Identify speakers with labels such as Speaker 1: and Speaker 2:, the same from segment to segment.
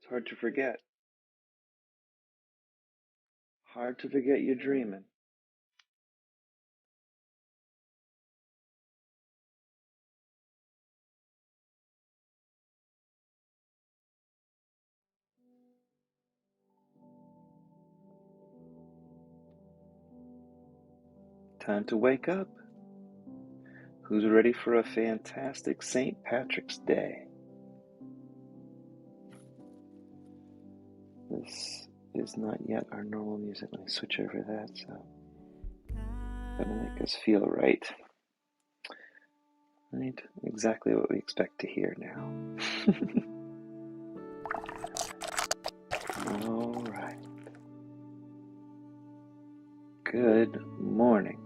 Speaker 1: It's hard to forget. Hard to forget you're dreaming. Time to wake up. Who's ready for a fantastic St. Patrick's Day? This is not yet our normal music. Let me switch over that so that'll make us feel right. Right? Exactly what we expect to hear now. All right. Good morning.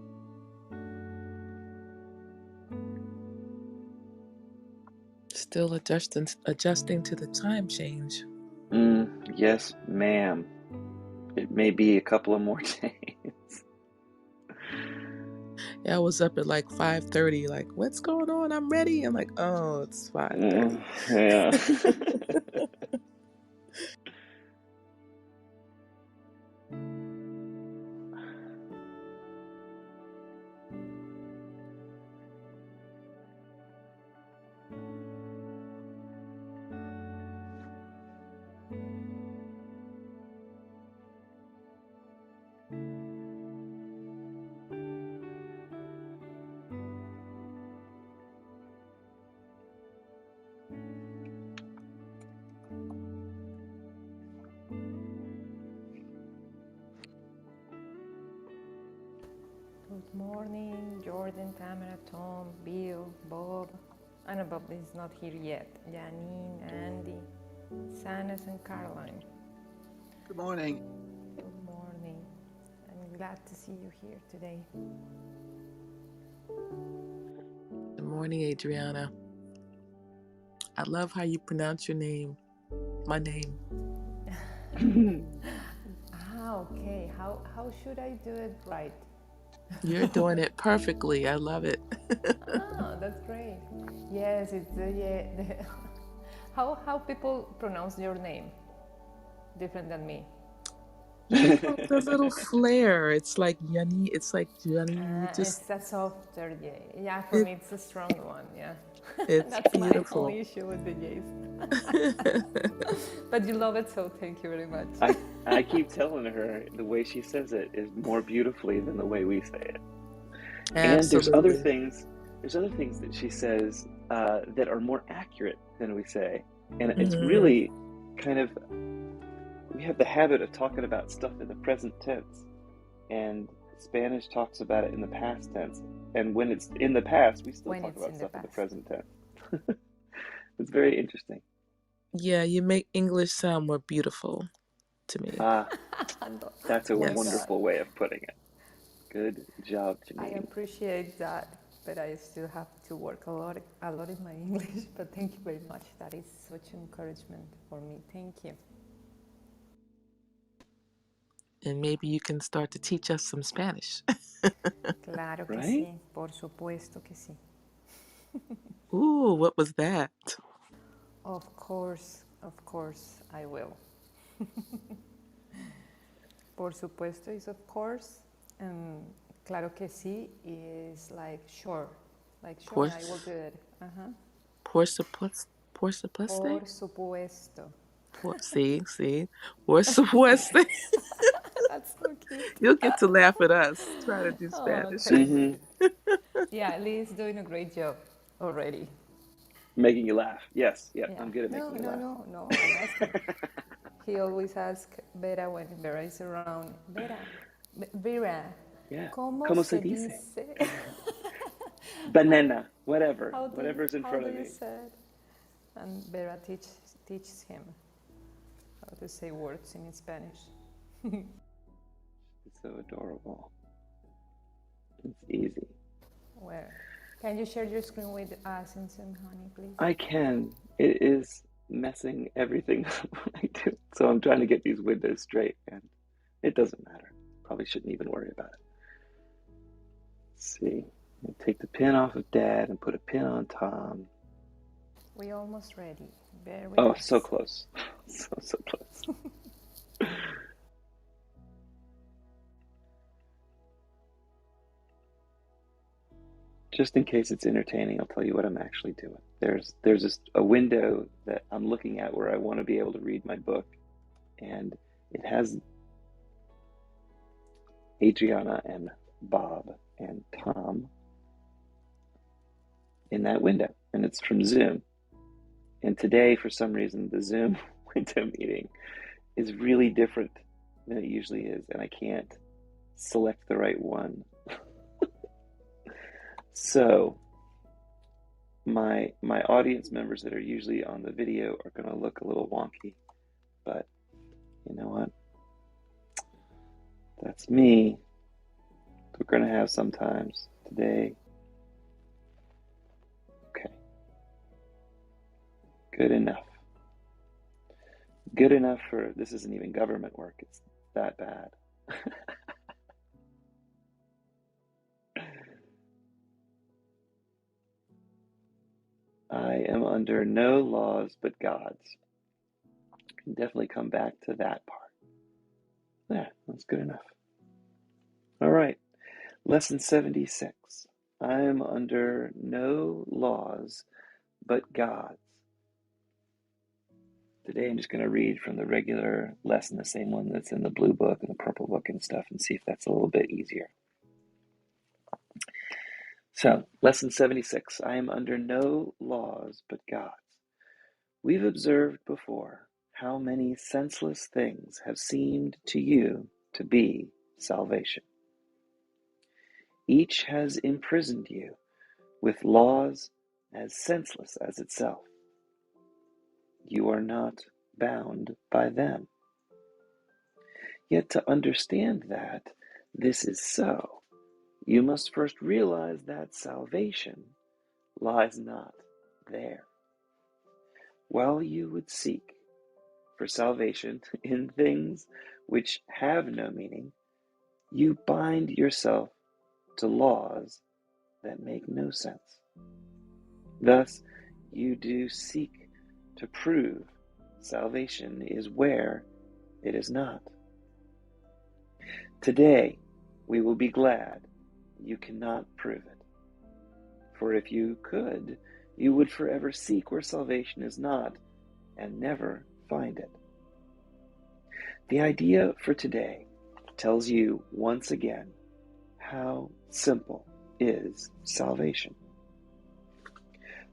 Speaker 2: Still adjusting to the time change.
Speaker 1: Yes, ma'am. It may be a couple of more days.
Speaker 2: Yeah, I was up at like 5:30, like, what's going on? I'm ready. I'm like, oh, it's 5:30.
Speaker 1: Yeah.
Speaker 3: Good morning, Jordan, Tamara, Tom, Bill, Bob. I know Bob is not here yet. Janine, Andy, Sanas, and Caroline.
Speaker 4: Good morning.
Speaker 3: Good morning. I'm glad to see you here today.
Speaker 2: Good morning, Adriana. I love how you pronounce your name. My name.
Speaker 3: Okay. How should I do it right?
Speaker 2: You're doing it perfectly. I love it.
Speaker 3: That's great. Yes, it's how people pronounce your name different than me.
Speaker 2: You have the little flair. It's like Yanni. It's like Yanni.
Speaker 3: It's a softer J. Yeah, for
Speaker 2: It,
Speaker 3: me it's a strong one. Yeah,
Speaker 2: it's
Speaker 3: that's my
Speaker 2: beautiful.
Speaker 3: only issue with the J's. But you love it, so thank you very much.
Speaker 1: I keep telling her the way she says it is more beautifully than the way we say it.
Speaker 2: Absolutely.
Speaker 1: And there's other things that she says that are more accurate than we say. And it's really kind of, we have the habit of talking about stuff in the present tense, and Spanish talks about it in the past tense. And when it's in the past, we still talk about stuff in the present tense. It's very interesting.
Speaker 2: Yeah, you make English sound more beautiful to me.
Speaker 1: That's a wonderful way of putting it. Good job, Janine.
Speaker 3: I appreciate that, but I still have to work a lot in my English. But thank you very much. That is such encouragement for me. Thank you.
Speaker 2: And maybe you can start to teach us some Spanish.
Speaker 3: Claro que
Speaker 1: Right?
Speaker 3: sí, por supuesto que sí.
Speaker 2: Ooh, what was that?
Speaker 3: Of course, I will. Por supuesto is of course, and claro que sí is like sure. Like sure, I will do it.
Speaker 2: Por supuesto.
Speaker 3: Por supuesto.
Speaker 2: See? Por supuesto.
Speaker 3: That's so cute.
Speaker 2: You'll get to laugh at us. Try to do Spanish.
Speaker 3: Yeah, Lee is doing a great job already.
Speaker 1: Making you laugh. Yes, I'm good at making you laugh.
Speaker 3: No, I'm asking. He always asks Vera when Vera is around. Vera,
Speaker 1: Yeah.
Speaker 3: ¿Cómo se dice?
Speaker 1: Banana, whatever's in front of me.
Speaker 3: How do you say it? And Vera teaches him how to say words in Spanish.
Speaker 1: It's so adorable. It's easy.
Speaker 3: Where? Can you share your screen with us and some honey, please?
Speaker 1: I can. It is messing everything up when I do. So I'm trying to get these windows straight, and it doesn't matter. Probably shouldn't even worry about it. Let's see. I'll take the pin off of Dad and put a pin on Tom.
Speaker 3: We're almost ready.
Speaker 1: So close. So close. Just in case it's entertaining, I'll tell you what I'm actually doing. There's a window that I'm looking at where I want to be able to read my book, and it has Adriana and Bob and Tom in that window, and it's from Zoom. And today, for some reason, the Zoom window meeting is really different than it usually is, and I can't select the right one. So my audience members that are usually on the video are going to look a little wonky, but you know what? That's me. We're going to have sometimes today. Okay. Good enough. Good enough for, this isn't even government work. It's that bad. I am under no laws but God's. Can definitely come back to that part. Yeah, that's good enough. All right. Lesson 76. I am under no laws but God's. Today I'm just going to read from the regular lesson, the same one that's in the blue book and the purple book and stuff, and see if that's a little bit easier. So, lesson 76. I am under no laws but God's. We've observed before how many senseless things have seemed to you to be salvation. Each has imprisoned you with laws as senseless as itself. You are not bound by them. Yet to understand that this is so, you must first realize that salvation lies not there. While you would seek for salvation in things which have no meaning, you bind yourself to laws that make no sense. Thus, you do seek to prove salvation is where it is not. Today, we will be glad you cannot prove it. For if you could, you would forever seek where salvation is not and never find it. The idea for today tells you once again how simple is salvation.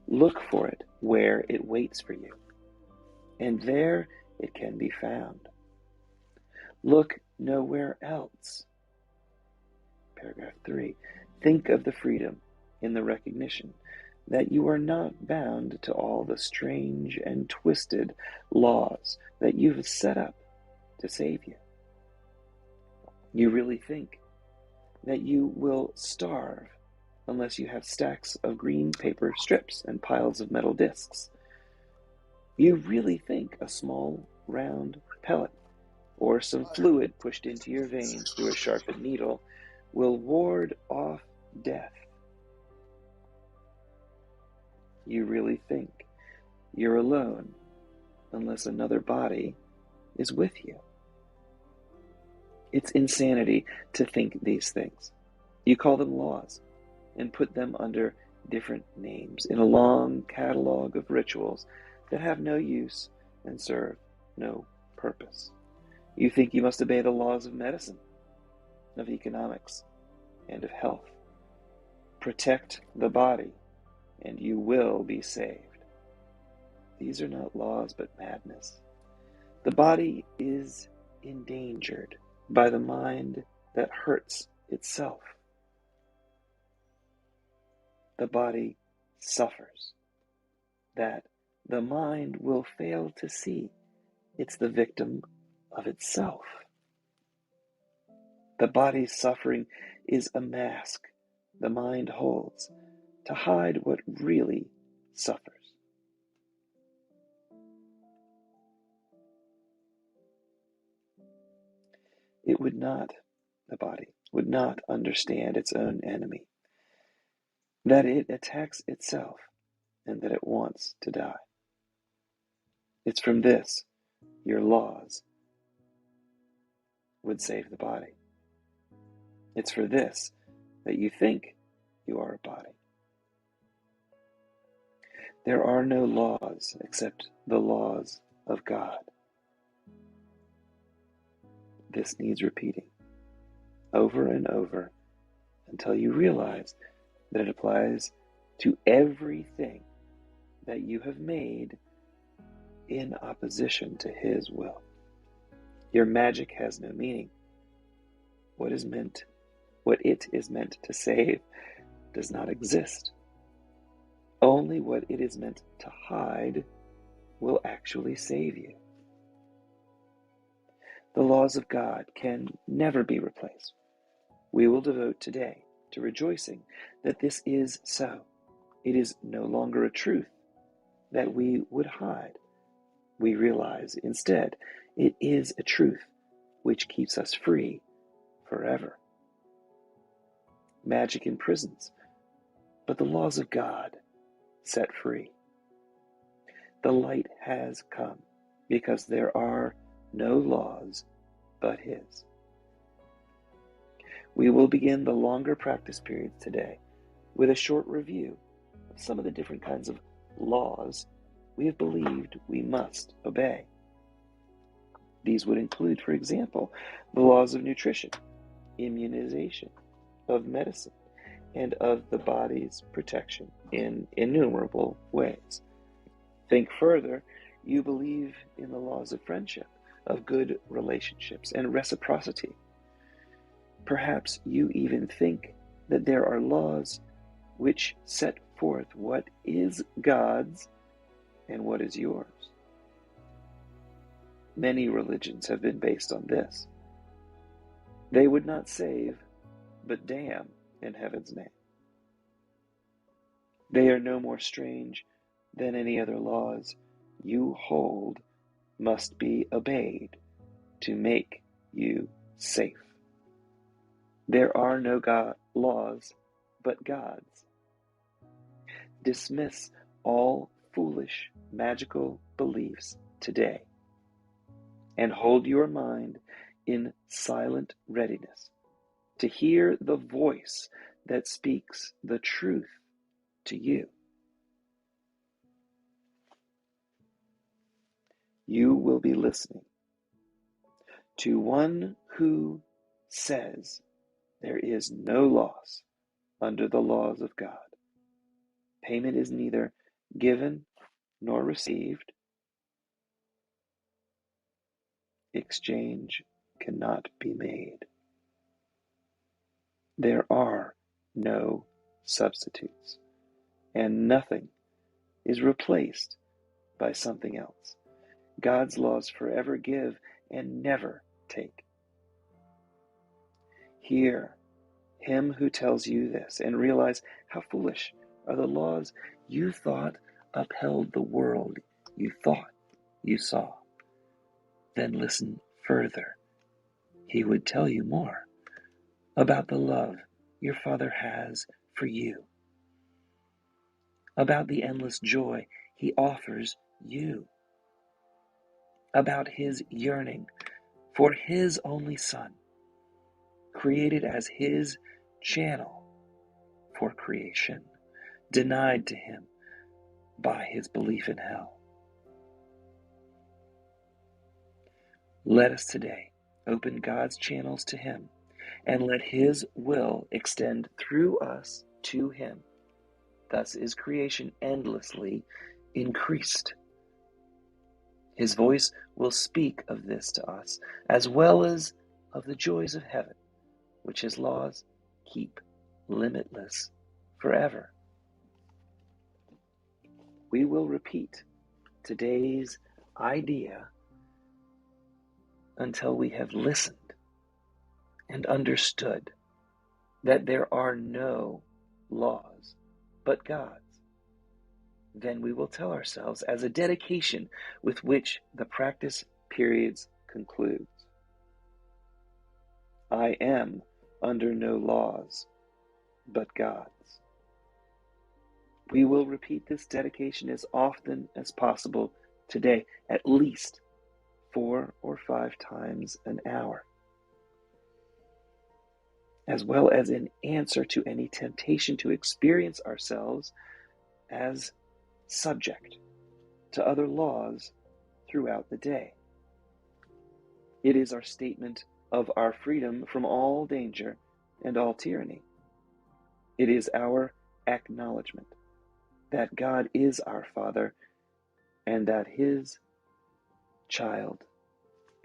Speaker 1: Look for it where it waits for you, and there it can be found. Look nowhere else. Paragraph 3. Think of the freedom in the recognition that you are not bound to all the strange and twisted laws that you have set up to save you. You really think that you will starve unless you have stacks of green paper strips and piles of metal discs. You really think a small round pellet or some fluid pushed into your veins through a sharpened needle will ward off death. You really think you're alone unless another body is with you. It's insanity to think these things. You call them laws and put them under different names in a long catalog of rituals that have no use and serve no purpose. You think you must obey the laws of medicine, of economics, and of health. Protect the body, and you will be saved. These are not laws, but madness. The body is endangered by the mind that hurts itself. The body suffers that the mind will fail to see it's the victim of itself. The body's suffering is a mask the mind holds to hide what really suffers. The body would not understand its own enemy, that it attacks itself and that it wants to die. It's from this your laws would save the body. It's for this that you think you are a body. There are no laws except the laws of God. This needs repeating over and over until you realize that it applies to everything that you have made in opposition to His will. Your magic has no meaning. What it is meant to save does not exist. Only what it is meant to hide will actually save you. The laws of God can never be replaced. We will devote today to rejoicing that this is so. It is no longer a truth that we would hide. We realize instead it is a truth which keeps us free forever. Magic imprisons, but the laws of God set free. The light has come because there are no laws but His. We will begin the longer practice periods today with a short review of some of the different kinds of laws we have believed we must obey. These would include, for example, the laws of nutrition, immunization, of medicine, and of the body's protection in innumerable ways. Think further, you believe in the laws of friendship, of good relationships, and reciprocity. Perhaps you even think that there are laws which set forth what is God's and what is yours. Many religions have been based on this. They would not save, but damn in heaven's name. They are no more strange than any other laws you hold must be obeyed to make you safe. There are no laws but God's. Dismiss all foolish magical beliefs today and hold your mind in silent readiness to hear the voice that speaks the truth to you. You will be listening to one who says there is no loss under the laws of God. Payment is neither given nor received. Exchange cannot be made. There are no substitutes, and nothing is replaced by something else. God's laws forever give and never take. Hear Him who tells you this and realize how foolish are the laws you thought upheld the world you thought you saw. Then listen further. He would tell you more about the love your Father has for you, about the endless joy He offers you, about His yearning for His only Son, created as His channel for creation, denied to Him by His belief in hell. Let us today open God's channels to Him and let His will extend through us to Him. Thus is creation endlessly increased. His voice will speak of this to us, as well as of the joys of heaven, which His laws keep limitless forever. We will repeat today's idea until we have listened and understood that there are no laws but God's. Then we will tell ourselves as a dedication with which the practice periods concludes. I am under no laws but God's. We will repeat this dedication as often as possible today, at least 4 or 5 times an hour, as well as in answer to any temptation to experience ourselves as subject to other laws throughout the day. It is our statement of our freedom from all danger and all tyranny. It is our acknowledgement that God is our Father and that His child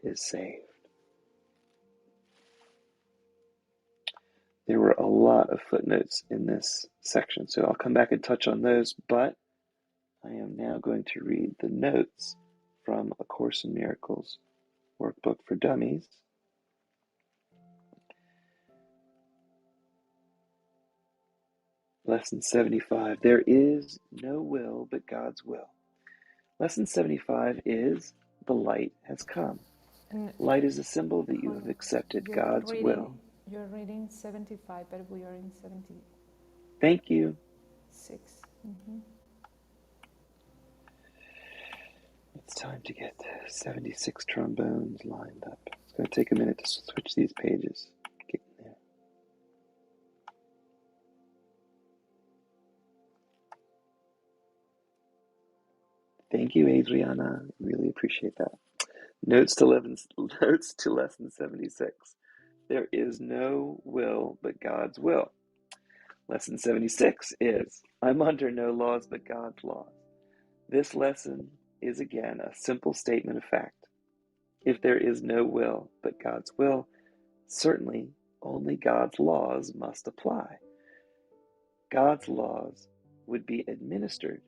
Speaker 1: is saved. There were a lot of footnotes in this section, so I'll come back and touch on those, but I am now going to read the notes from A Course in Miracles workbook for dummies. Lesson 75, there is no will but God's will. Lesson 75 is, the light has come.
Speaker 3: And
Speaker 1: Light is a symbol that you have accepted God's will.
Speaker 3: You're reading 75, but we are in 76.
Speaker 1: Thank you. It's time to get 76 trombones lined up. It's going to take a minute to switch these pages. Get in there. Thank you, Adriana. Really appreciate that. Notes to lesson 76. There is no will but God's will. Lesson 76 is, I'm under no laws but God's laws. This lesson is again a simple statement of fact. If there is no will but God's will, certainly only God's laws must apply. God's laws would be administered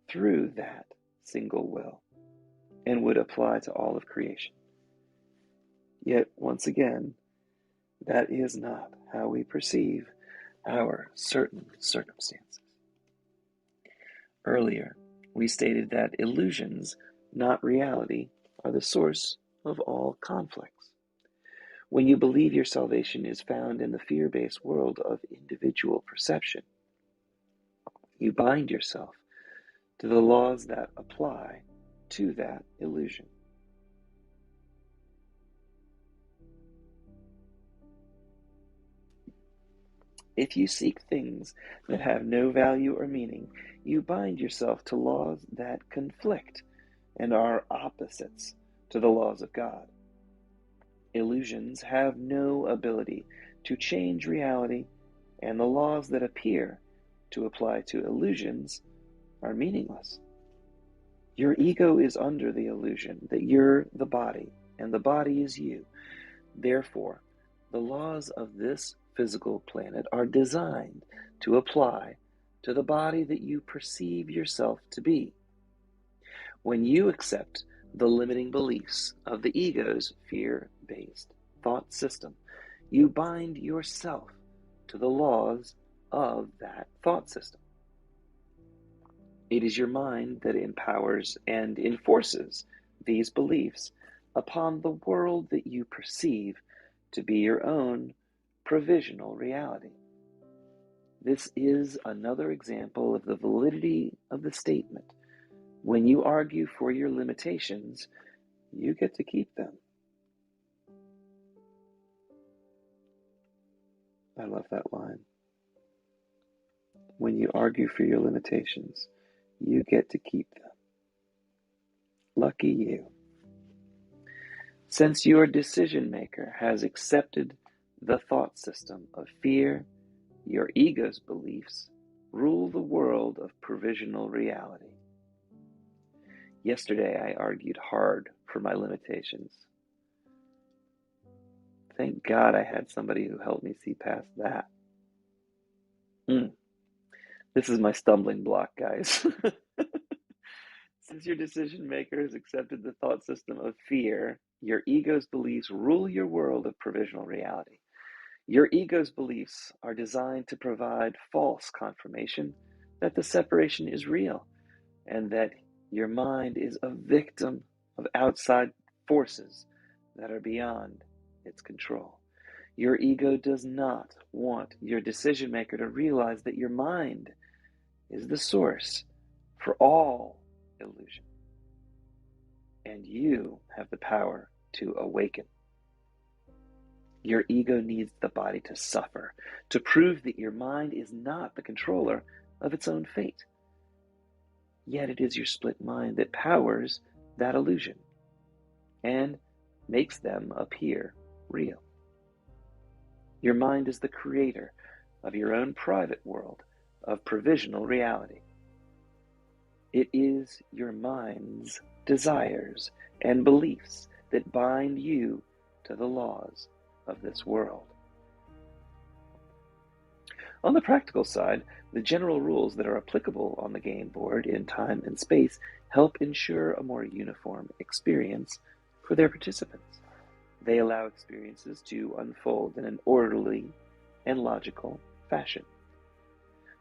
Speaker 1: through that single will and would apply to all of creation. Yet, once again, that is not how we perceive our certain circumstances. Earlier, we stated that illusions, not reality, are the source of all conflicts. When you believe your salvation is found in the fear-based world of individual perception, you bind yourself to the laws that apply to that illusion. If you seek things that have no value or meaning, you bind yourself to laws that conflict and are opposites to the laws of God. Illusions have no ability to change reality, and the laws that appear to apply to illusions are meaningless. Your ego is under the illusion that you're the body, and the body is you. Therefore, the laws of this physical planet are designed to apply to the body that you perceive yourself to be. When you accept the limiting beliefs of the ego's fear-based thought system, you bind yourself to the laws of that thought system. It is your mind that empowers and enforces these beliefs upon the world that you perceive to be your own provisional reality. This is another example of the validity of the statement. When you argue for your limitations, you get to keep them. I love that line. When you argue for your limitations, you get to keep them. Lucky you. Since your decision maker has accepted the thought system of fear, your ego's beliefs rule the world of provisional reality. Yesterday, I argued hard for my limitations. Thank God I had somebody who helped me see past that. This is my stumbling block, guys. Since your decision maker has accepted the thought system of fear, your ego's beliefs rule your world of provisional reality. Your ego's beliefs are designed to provide false confirmation that the separation is real and that your mind is a victim of outside forces that are beyond its control. Your ego does not want your decision maker to realize that your mind is the source for all illusion and you have the power to awaken. Your ego needs the body to suffer, to prove that your mind is not the controller of its own fate. Yet it is your split mind that powers that illusion and makes them appear real. Your mind is the creator of your own private world of provisional reality. It is your mind's desires and beliefs that bind you to the laws of this world. On the practical side, the general rules that are applicable on the game board in time and space help ensure a more uniform experience for their participants. They allow experiences to unfold in an orderly and logical fashion.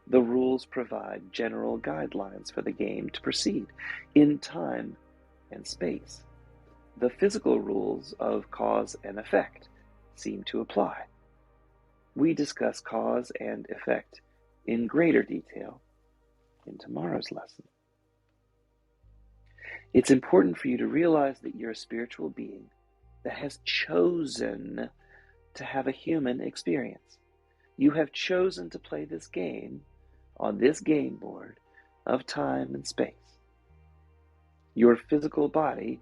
Speaker 1: The rules provide general guidelines for the game to proceed in time and space. The physical rules of cause and effect seem to apply. We discuss cause and effect in greater detail in tomorrow's lesson. It's important for you to realize that you're a spiritual being that has chosen to have a human experience. You have chosen to play this game on this game board of time and space. Your physical body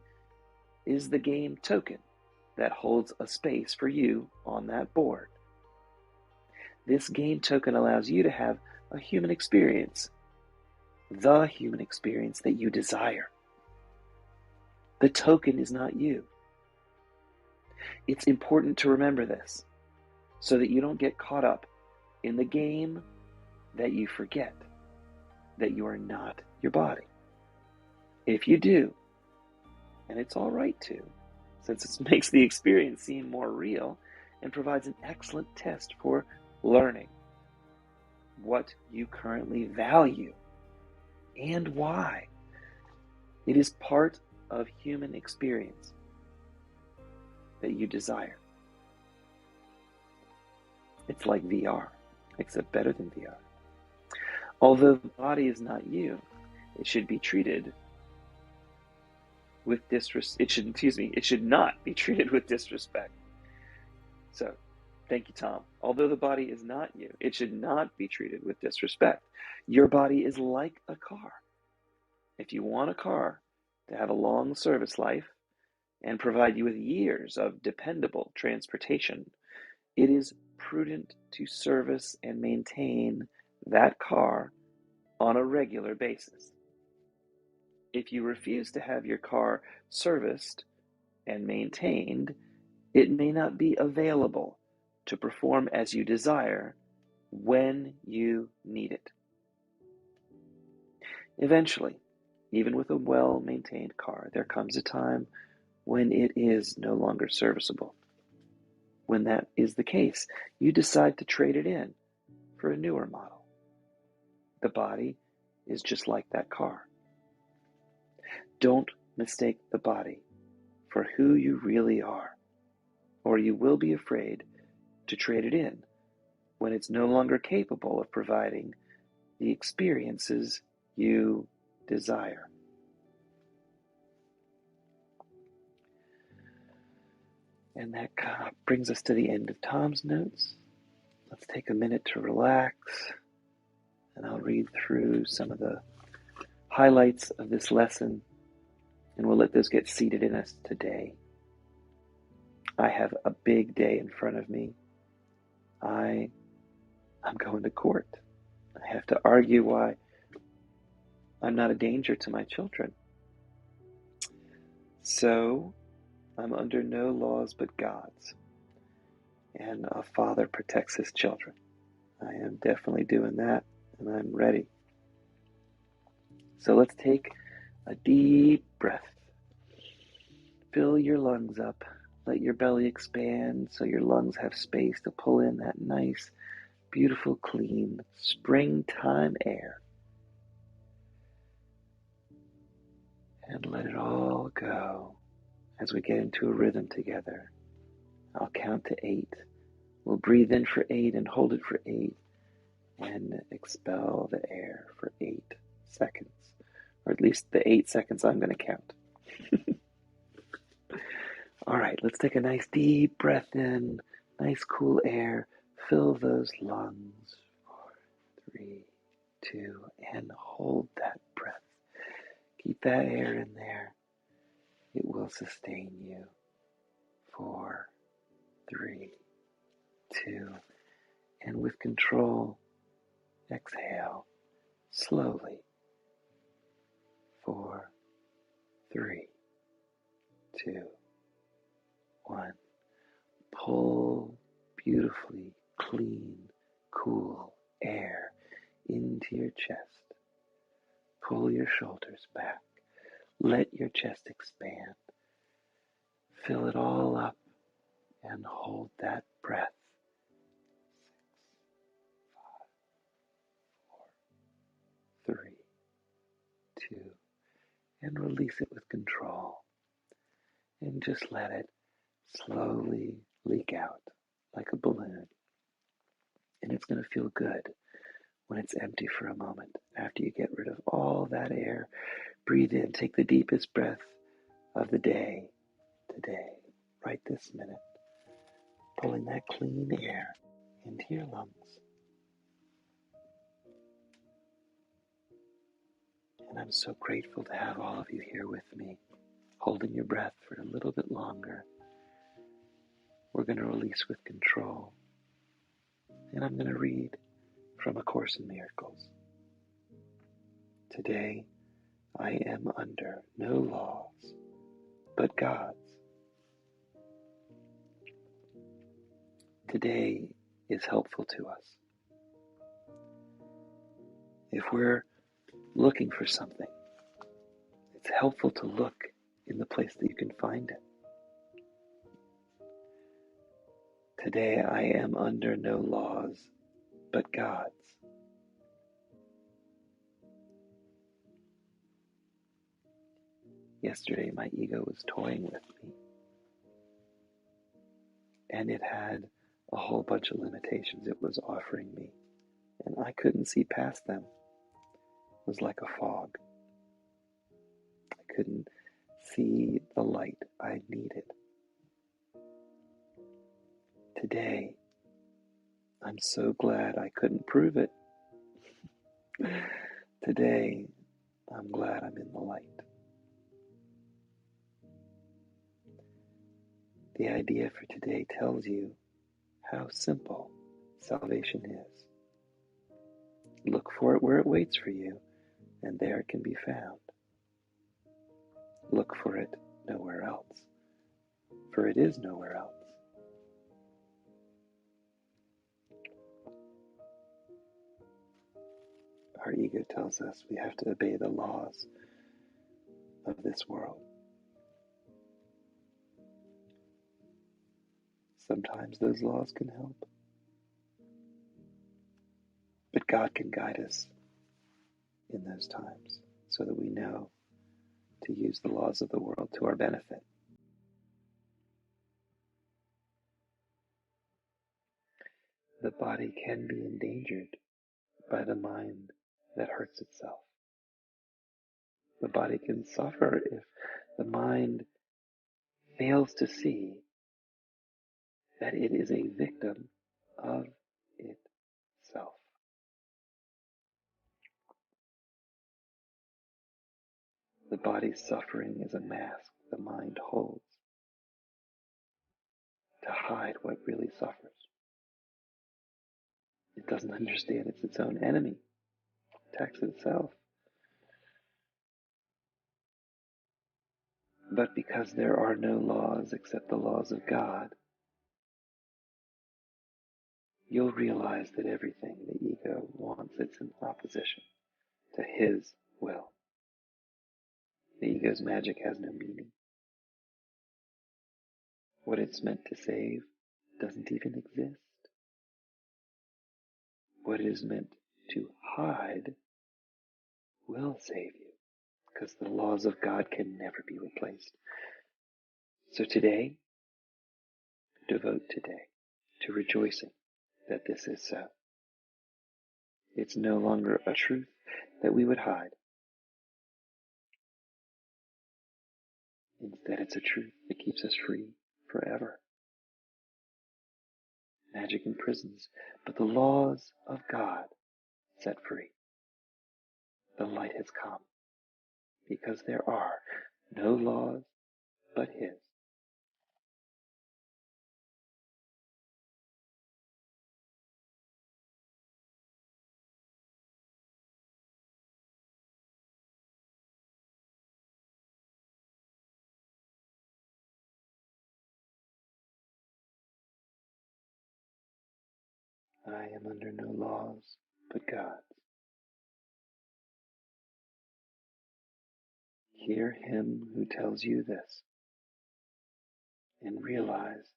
Speaker 1: is the game token that holds a space for you on that board. This game token allows you to have a human experience, the human experience that you desire. The token is not you. It's important to remember this so that you don't get caught up in the game that you forget that you are not your body. If you do, and it's all right to, since it makes the experience seem more real and provides an excellent test for learning what you currently value and why. It is part of human experience that you desire. It's like VR, except better than VR. Although the body is not you, it should be treated with it should not be treated with disrespect. So, thank you, Tom. Although the body is not you, it should not be treated with disrespect. Your body is like a car. If you want a car to have a long service life and provide you with years of dependable transportation, it is prudent to service and maintain that car on a regular basis. If you refuse to have your car serviced and maintained, it may not be available to perform as you desire when you need it. Eventually, even with a well-maintained car, there comes a time when it is no longer serviceable. When that is the case, you decide to trade it in for a newer model. The body is just like that car. Don't mistake the body for who you really are, or you will be afraid to trade it in when it's no longer capable of providing the experiences you desire. And that kind of brings us to the end of Tom's notes. Let's take a minute to relax, and I'll read through some of the highlights of this lesson, and we'll let those get seated in us today. I have a big day in front of me. I'm going to court. I have to argue why I'm not a danger to my children. So I'm under no laws but God's, and a father protects his children. I am definitely doing that, and I'm ready. So let's take a deep breath. Fill your lungs up. Let your belly expand so your lungs have space to pull in that nice, beautiful, clean springtime air. And let it all go as we get into a rhythm together. I'll count to 8. We'll breathe in for 8 and hold it for 8 and expel the air for 8 seconds, or at least the 8 seconds I'm going to count. right, let's take a nice deep breath in, nice cool air. Fill those lungs. 4, 3, 2, and hold that breath. Keep that air in there. It will sustain you. 4, 3, 2, and with control, exhale slowly. 4, 3, 2, 1. Pull beautifully clean, cool air into your chest. Pull your shoulders back. Let your chest expand. Fill it all up and hold that breath. 6, 5, 4, 3, 2, and release it with control. And just let it slowly leak out like a balloon. And it's going to feel good when it's empty for a moment. After you get rid of all that air, breathe in. Take the deepest breath of the day today, right this minute. Pulling that clean air into your lungs. And I'm so grateful to have all of you here with me, holding your breath for a little bit longer. We're going to release with control. And I'm going to read from A Course in Miracles. Today, I am under no laws but God's. Today is helpful to us. If we're looking for something, it's helpful to look in the place that you can find it. Today I am under no laws but God's. Yesterday my ego was toying with me, and it had a whole bunch of limitations it was offering me, and I couldn't see past them. It was like a fog. I couldn't see the light I needed. Today, I'm so glad I couldn't prove it. Today, I'm glad I'm in the light. The idea for today tells you how simple salvation is. Look for it where it waits for you, and there it can be found. Look for it nowhere else, for it is nowhere else. Our ego tells us we have to obey the laws of this world. Sometimes those laws can help, but God can guide us in those times so that we know to use the laws of the world to our benefit. The body can be endangered by the mind that hurts itself. The body can suffer if the mind fails to see that it is a victim of itself. The body's suffering is a mask the mind holds to hide what really suffers. It doesn't understand it's its own enemy. It attacks itself. But because there are no laws except the laws of God, you'll realize that everything the ego wants, it's in opposition to his will. The ego's magic has no meaning. What it's meant to save doesn't even exist. What it is meant to hide will save you, because the laws of God can never be replaced. So today, devote today to rejoicing that this is so. It's no longer a truth that we would hide. Instead, it's a truth that keeps us free forever. Magic imprisons, but the laws of God set free. The light has come, because there are no laws but His. I am under no laws but God's. Hear him who tells you this, and realize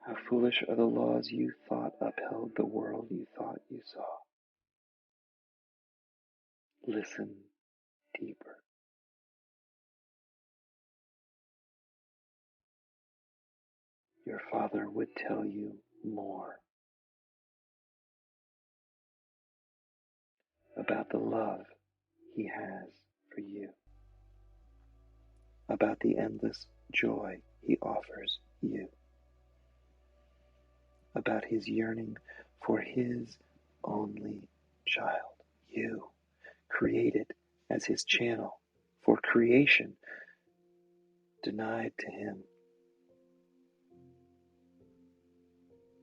Speaker 1: how foolish are the laws you thought upheld the world you thought you saw. Listen deeper. Your Father would tell you more about the love He has for you, about the endless joy He offers you, about His yearning for His only child, you, created as His channel for creation, denied to Him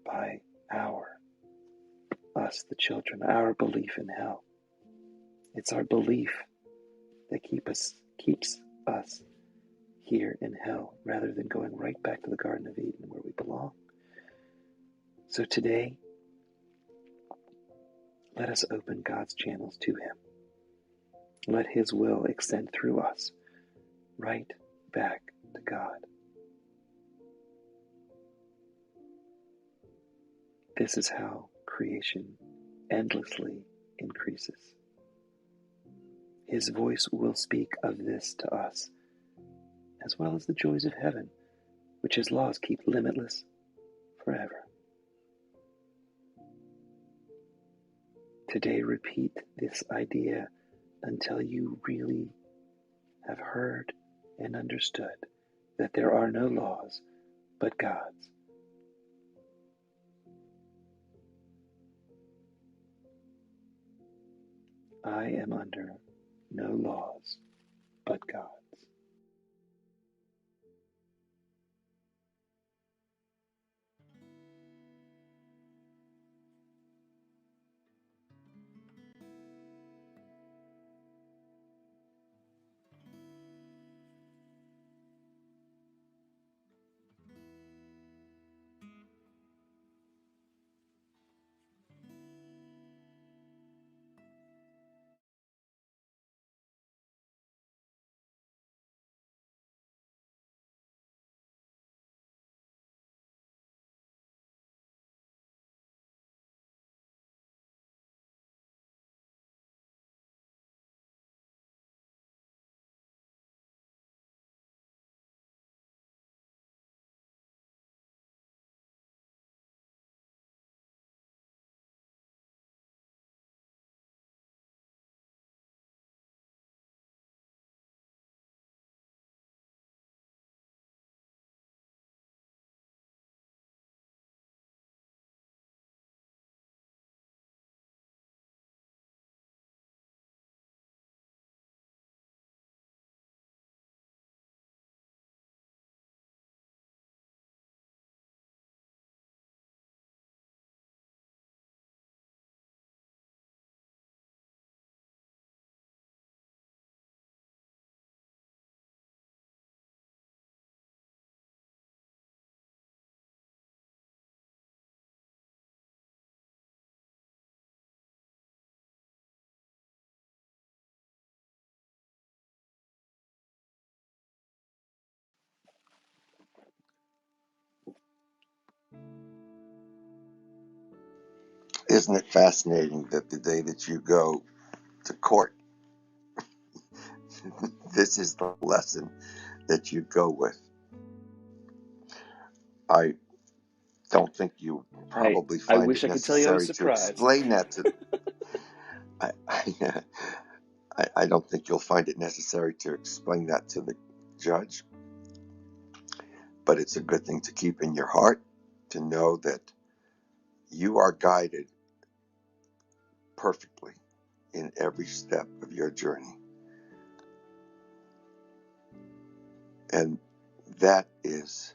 Speaker 1: by us, the children, our belief in hell. It's our belief that keeps us here in hell rather than going right back to the Garden of Eden where we belong. So today, let us open God's channels to Him. Let His will extend through us right back to God. This is how creation endlessly increases. His voice will speak of this to us, as well as the joys of heaven, which His laws keep limitless forever. Today, repeat this idea until you really have heard and understood that there are no laws but God's. I am under no laws but God's.
Speaker 4: Isn't it fascinating that the day that you go to court, this is the lesson that you go with? I don't think you probably
Speaker 1: I
Speaker 4: find
Speaker 1: wish
Speaker 4: it
Speaker 1: I could tell you I was
Speaker 4: necessary to
Speaker 1: surprised.
Speaker 4: explain that to. I don't think you'll find it necessary to explain that to the judge. but it's a good thing to keep in your heart, to know that you are guided perfectly in every step of your journey. And that is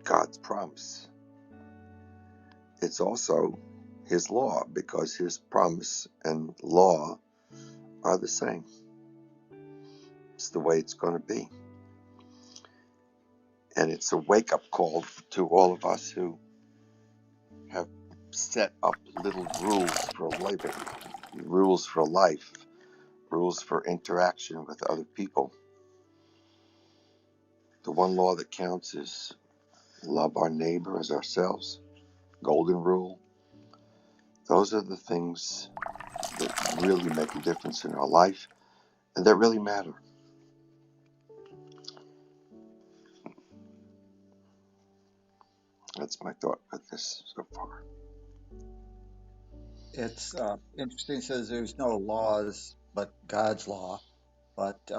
Speaker 4: God's promise. It's also his law, because his promise and law are the same. It's the way it's going to be. And it's a wake-up call to all of us who have set up little rules for living, rules for life, rules for interaction with other people. The one law that counts is love our neighbor as ourselves. Golden rule. Those are the things that really make a difference in our life and that really matter. That's my thought with this so far.
Speaker 5: It's interesting. It says there's no laws but God's law. But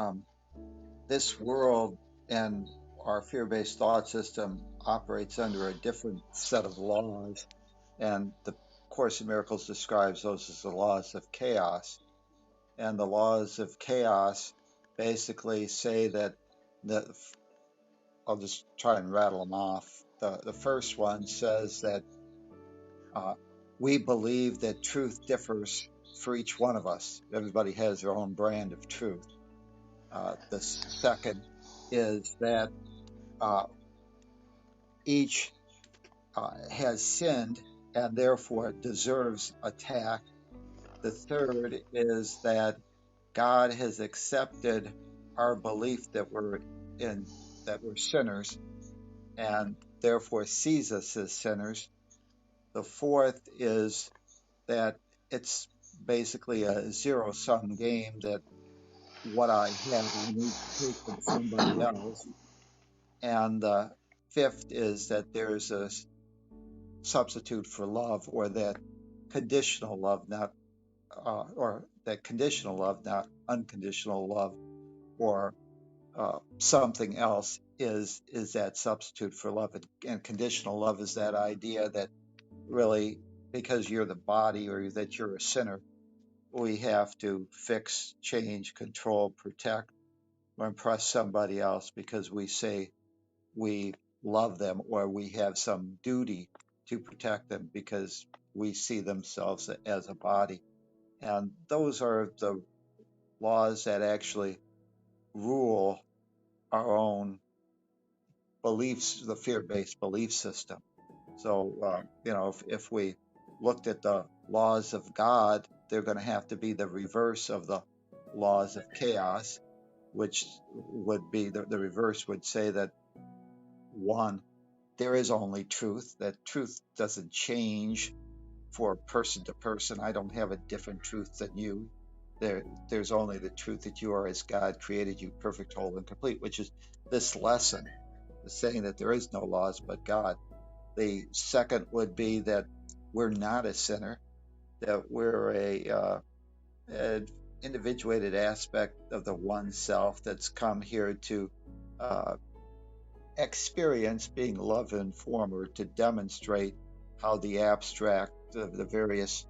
Speaker 5: this world and our fear-based thought system operates under a different set of laws. And the Course in Miracles describes those as the laws of chaos. And the laws of chaos basically say that I'll just try and rattle them off. The first one says that we believe that truth differs for each one of us. Everybody has their own brand of truth. The second is that each has sinned and therefore deserves attack. The third is that God has accepted our belief that we're sinners and therefore sees us as sinners. The fourth is that it's basically a zero-sum game, that what I have I need to take from somebody else. And the fifth is that there's a substitute for love, or that conditional love, not unconditional love, or something else is that substitute for love. And conditional love is that idea that really, because you're the body or that you're a sinner, we have to fix, change, control, protect, or impress somebody else because we say we love them, or we have some duty to protect them because we see themselves as a body. And those are the laws that actually rule our own beliefs, the fear-based belief system. So, if we looked at the laws of God, they're going to have to be the reverse of the laws of chaos, which would be the reverse would say that, one, there is only truth, that truth doesn't change for person to person. I don't have a different truth than you. There's only the truth that you are as God created you, perfect, whole, and complete, which is this lesson, saying that there is no laws but God. The second would be that we're not a sinner, that we're an individuated aspect of the one self that's come here to experience being love informer, to demonstrate how the abstract, the various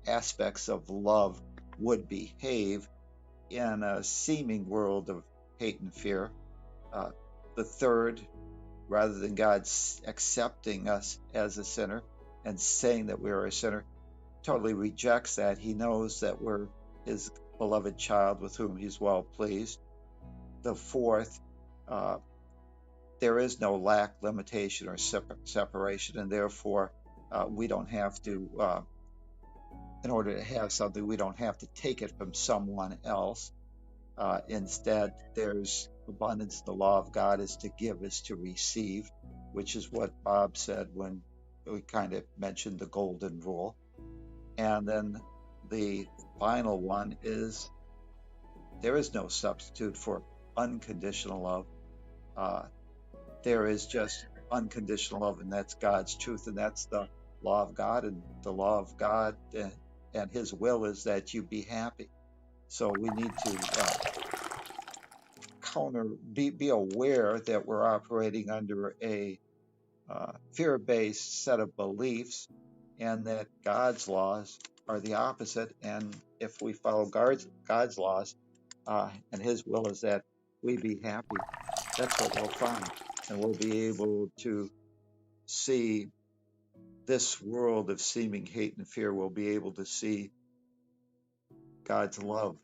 Speaker 5: aspects of love would behave in a seeming world of hate and fear. The third, rather than God accepting us as a sinner and saying that we are a sinner, totally rejects that. He knows that we're his beloved child with whom he's well pleased. The fourth, there is no lack, limitation, or separation, and therefore we don't have to, in order to have something, we don't have to take it from someone else. Instead, there's abundance. The law of God is to give is to receive, which is what Bob said when we kind of mentioned the golden rule. And then the final one is there is no substitute for unconditional love. There is just unconditional love, and that's God's truth, and that's the law of God. And the law of God and his will is that you be happy. So we need to be aware that we're operating under a fear-based set of beliefs, and that God's laws are the opposite. And if we follow God's laws, and His will is that we be happy, that's what we'll find, and we'll be able to see this world of seeming hate and fear. We'll be able to see God's love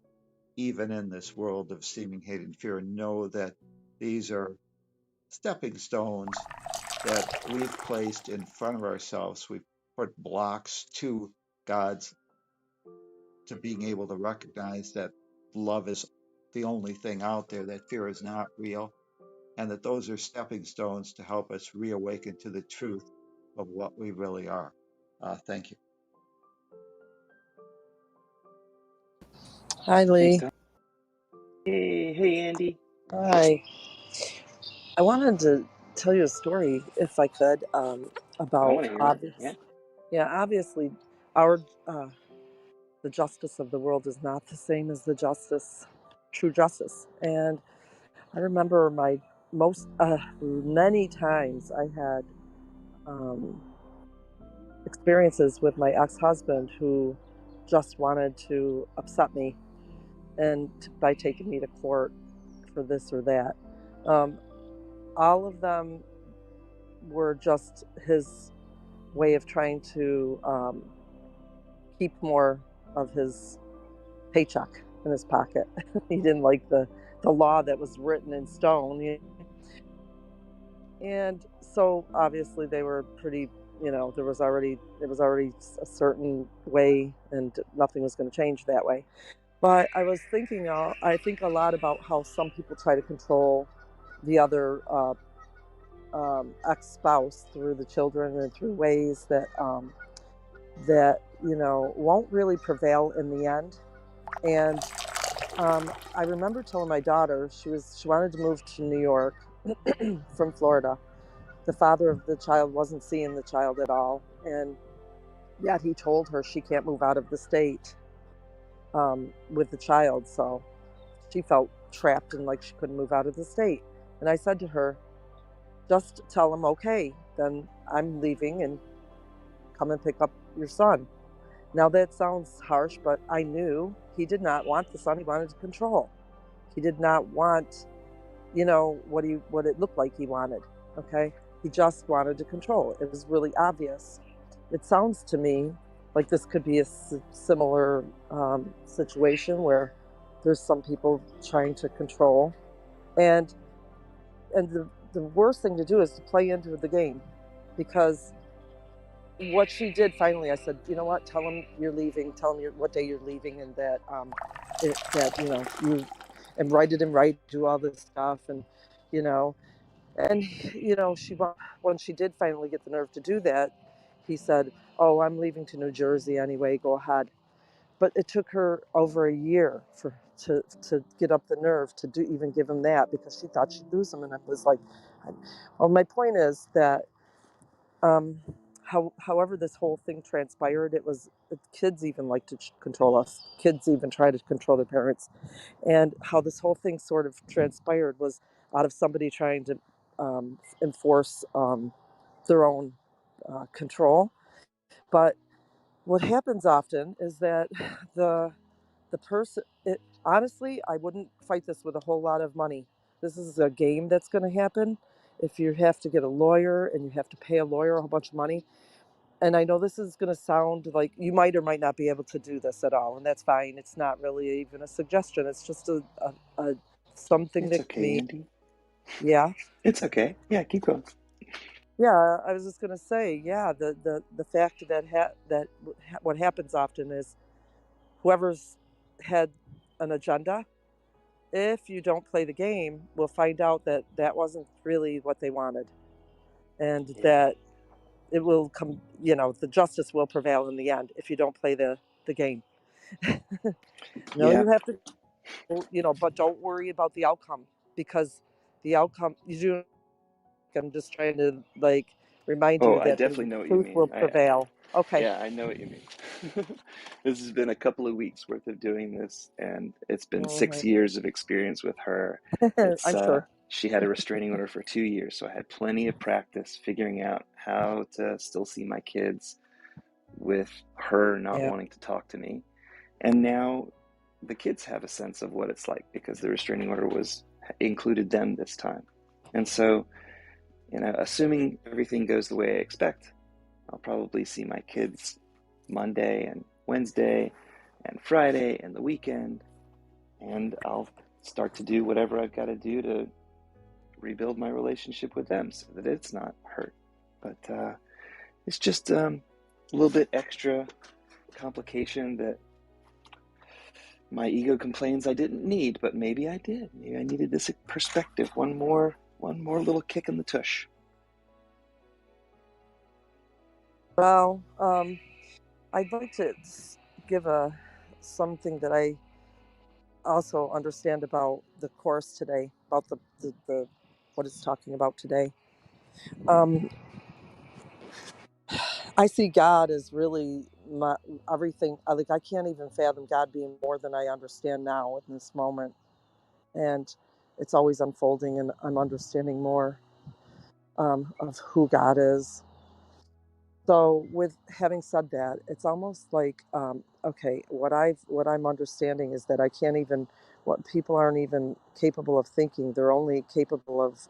Speaker 5: even in this world of seeming hate and fear, and know that these are stepping stones that we've placed in front of ourselves. We've put blocks to God's, to being able to recognize that love is the only thing out there, that fear is not real, and that those are stepping stones to help us reawaken to the truth of what we really are. Thank you.
Speaker 2: Hi,
Speaker 1: Thanks,
Speaker 2: Lee.
Speaker 1: Tom. Hey, Andy.
Speaker 2: Hi. I wanted to tell you a story, if I could,
Speaker 1: I
Speaker 2: about
Speaker 1: want to hear it. Yeah.
Speaker 2: obviously, our the justice of the world is not the same as the true justice. And I remember my many times I had experiences with my ex-husband who just wanted to upset me, and by taking me to court for this or that. All of them were just his way of trying to keep more of his paycheck in his pocket. He didn't like the law that was written in stone. And so obviously they were pretty, it was already a certain way, and nothing was going to change that way. But I was thinking, I think a lot about how some people try to control the other ex-spouse through the children, and through ways that won't really prevail in the end. And I remember telling my daughter, she wanted to move to New York from Florida. The father of the child wasn't seeing the child at all, and yet he told her she can't move out of the state with the child. So she felt trapped, and like she couldn't move out of the state. And I said to her, just tell him, okay, then I'm leaving, and come and pick up your son. Now that sounds harsh, but I knew he did not want the son. He wanted to control. He did not want, what it looked like he wanted. Okay, he just wanted to control. It was really obvious. It sounds to me like this could be a similar situation where there's some people trying to control, and the worst thing to do is to play into the game, because what she did finally, I said, you know what, tell him you're leaving, tell him what day you're leaving, and that you, and write it in right, do all this stuff, and she, when she did finally get the nerve to do that, he said, oh, I'm leaving to New Jersey anyway, go ahead. But it took her over a year to get up the nerve to even give him that, because she thought she'd lose him. And I was like, well, my point is that however this whole thing transpired, kids even like to control us. Kids even try to control their parents. And how this whole thing sort of transpired was out of somebody trying to enforce their own control. But what happens often is that the person, honestly, I wouldn't fight this with a whole lot of money. This is a game that's going to happen. If you have to get a lawyer, and you have to pay a lawyer a whole bunch of money, and I know this is going to sound like you might or might not be able to do this at all, and that's fine. It's not really even a suggestion. It's just a something
Speaker 1: It's
Speaker 2: that
Speaker 1: okay, Andy.
Speaker 2: Yeah.
Speaker 1: It's okay. Yeah, keep going.
Speaker 2: Yeah, I was just going to say, yeah, the fact that what happens often is whoever's had an agenda, if you don't play the game, we'll find out that that wasn't really what they wanted, and that it will come, the justice will prevail in the end if you don't play the game. You have to, but don't worry about the outcome, because the outcome, I'm just trying to remind
Speaker 1: Oh,
Speaker 2: you
Speaker 1: I
Speaker 2: that
Speaker 1: definitely
Speaker 2: the
Speaker 1: know what you
Speaker 2: truth
Speaker 1: mean.
Speaker 2: will prevail. Okay.
Speaker 1: Yeah, I know what you mean. This has been a couple of weeks worth of doing this, and it's been 6 years of experience with her. It's
Speaker 2: I'm sure.
Speaker 1: she had a restraining order for 2 years, so I had plenty of practice figuring out how to still see my kids with her not
Speaker 2: Yeah.
Speaker 1: wanting to talk to me. And now the kids have a sense of what it's like because the restraining order was included them this time. And so, assuming everything goes the way I expect, I'll probably see my kids Monday and Wednesday and Friday and the weekend, and I'll start to do whatever I've got to do to rebuild my relationship with them so that it's not hurt. But it's just a little bit extra complication that my ego complains I didn't need, but maybe I did. Maybe I needed this perspective, one more little kick in the tush.
Speaker 2: Well, I'd like to give something that I also understand about the course today, about the what it's talking about today. I see God as really everything. Like, I can't even fathom God being more than I understand now in this moment, and it's always unfolding, and I'm understanding more of who God is. So, with having said that, it's almost like okay, what I'm understanding is that I can't even, what people aren't even capable of thinking. They're only capable of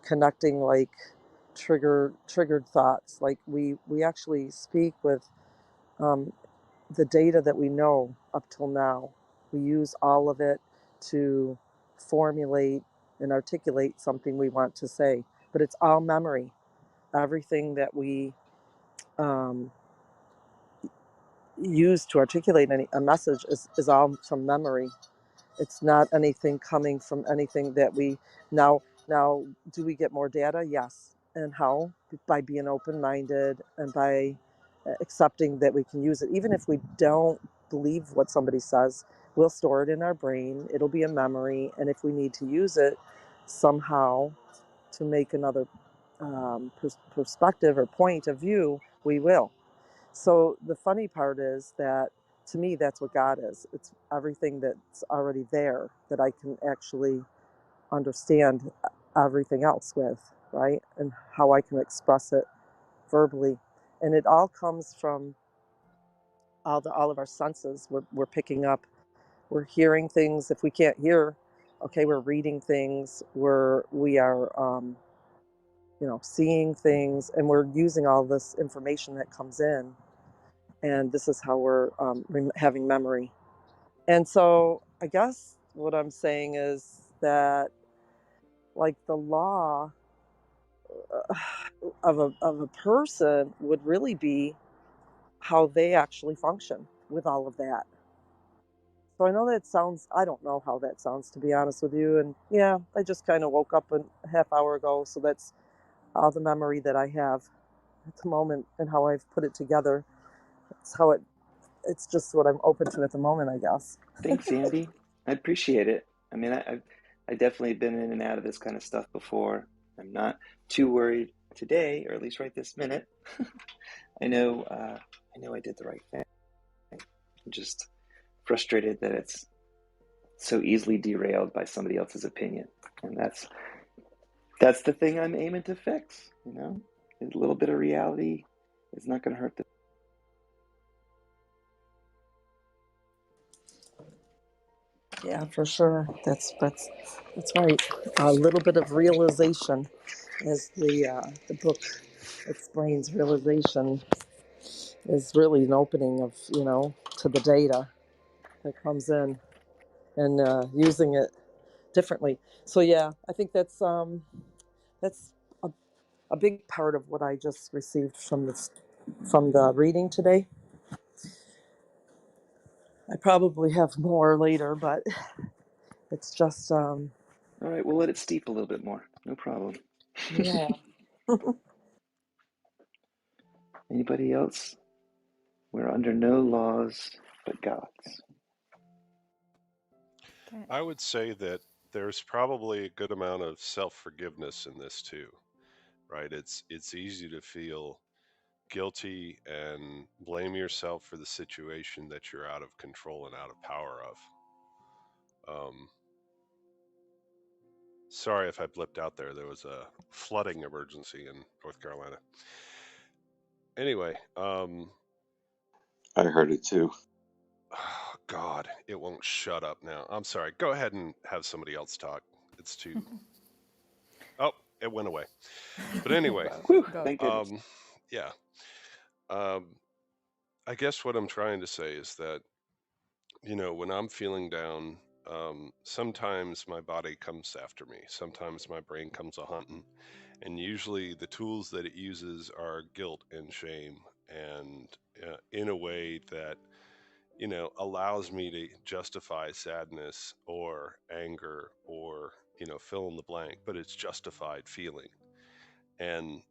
Speaker 2: connecting, like triggered thoughts. Like, we actually speak with um, the data that we know up till now. We use all of it to formulate and articulate something we want to say, but it's all memory. Everything that we um, used to articulate a message is all from memory. It's not anything coming from anything that we now do we get more data? Yes. And how? By being open-minded and by accepting that we can use it. Even if we don't believe what somebody says, we'll store it in our brain. It'll be a memory. And if we need to use it somehow to make another perspective or point of view, we will. So the funny part is that, to me, that's what God is. It's everything that's already there that I can actually understand everything else with, right? And how I can express it verbally. And it all comes from all of our senses. We're picking up, we're hearing things. If we can't hear, okay, we're reading things. We are seeing things, and we're using all this information that comes in. And this is how we're having memory. And so I guess what I'm saying is that, like, the law of a person would really be how they actually function with all of that. So I know that sounds, I don't know how that sounds, to be honest with you. And yeah, I just kind of woke up a half hour ago. So that's all the memory that I have at the moment and how I've put it together. It's just what I'm open to at the moment, I guess.
Speaker 1: Thanks, Andy. I appreciate it. I mean, I definitely been in and out of this kind of stuff before. I'm not too worried today, or at least right this minute. I know I did the right thing. I'm just frustrated that it's so easily derailed by somebody else's opinion, and that's the thing I'm aiming to fix. A little bit of reality is not going to hurt.
Speaker 2: Yeah, for sure. That's right. A little bit of realization, as the book explains. Realization is really an opening of to the data that comes in, and using it differently. So yeah, I think that's a big part of what I just received from the reading today. I probably have more later, but it's just
Speaker 1: All right, we'll let it steep a little bit more. No problem.
Speaker 2: yeah.
Speaker 1: Anybody else? We're under no laws but God's.
Speaker 3: Okay.
Speaker 6: I would say that there's probably a good amount of self-forgiveness in this too. right? It's easy to feel guilty and blame yourself for the situation that you're out of control and out of power of. Sorry if I blipped out there. There was a flooding emergency in North Carolina. Anyway,
Speaker 4: I heard it too.
Speaker 6: oh God, it won't shut up now. I'm sorry. Go ahead and have somebody else talk. It's too. Oh, it went away. But anyway,
Speaker 1: Whew,
Speaker 3: Go.
Speaker 1: thank goodness.
Speaker 6: yeah. I guess what I'm trying to say is that, when I'm feeling down, sometimes my body comes after me. Sometimes my brain comes a hunting. And usually the tools that it uses are guilt and shame, and in a way that, allows me to justify sadness or anger or, fill in the blank, but it's justified feeling. And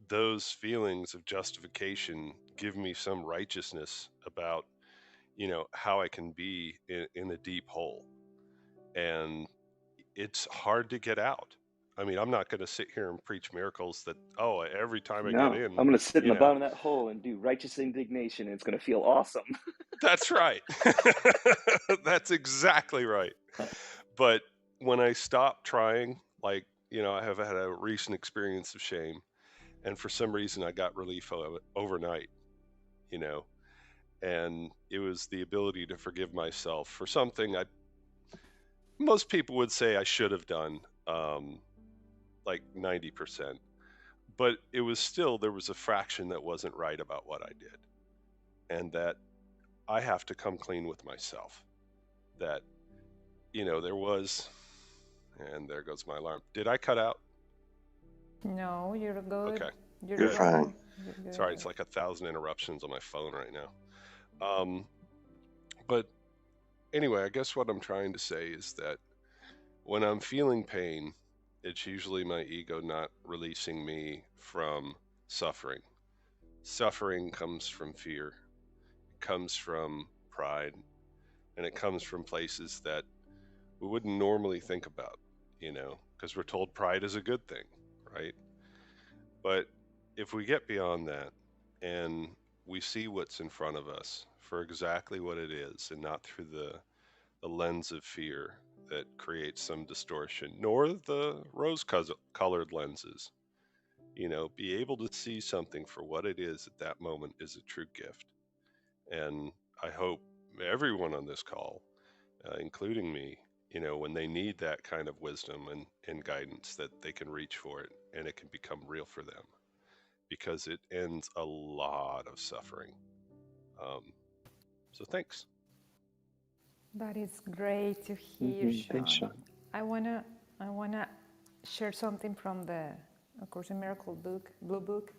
Speaker 6: those feelings of justification give me some righteousness about, how I can be in a deep hole. And it's hard to get out. I mean, I'm not going to sit here and preach miracles that, every time I get
Speaker 1: No,
Speaker 6: in,
Speaker 1: I'm going to sit in the bottom of that hole and do righteous indignation, and it's going to feel awesome.
Speaker 6: That's right. That's exactly right. But when I stop trying, like, I have had a recent experience of shame, and for some reason I got relief overnight, and it was the ability to forgive myself for something most people would say I should have done, like 90%. But it was still, there was a fraction that wasn't right about what I did. And that I have to come clean with myself. That, there was, and there goes my alarm. Did I cut out?
Speaker 3: No, you're good.
Speaker 6: Okay.
Speaker 4: You're fine.
Speaker 3: You're good.
Speaker 6: Sorry, it's like 1,000 interruptions on my phone right now. But anyway, I guess what I'm trying to say is that when I'm feeling pain, it's usually my ego not releasing me from suffering. Suffering comes from fear, it comes from pride, and it comes from places that we wouldn't normally think about, because we're told pride is a good thing, right? But if we get beyond that and we see what's in front of us for exactly what it is and not through the lens of fear that creates some distortion, nor the rose-colored lenses, be able to see something for what it is at that moment is a true gift. And I hope everyone on this call, including me, when they need that kind of wisdom and guidance, that they can reach for it and it can become real for them, because it ends a lot of suffering. So thanks.
Speaker 3: That is great to hear, Sean.
Speaker 1: Thanks, Sean.
Speaker 3: I wanna share something from the A Course in Miracles book, Blue Book,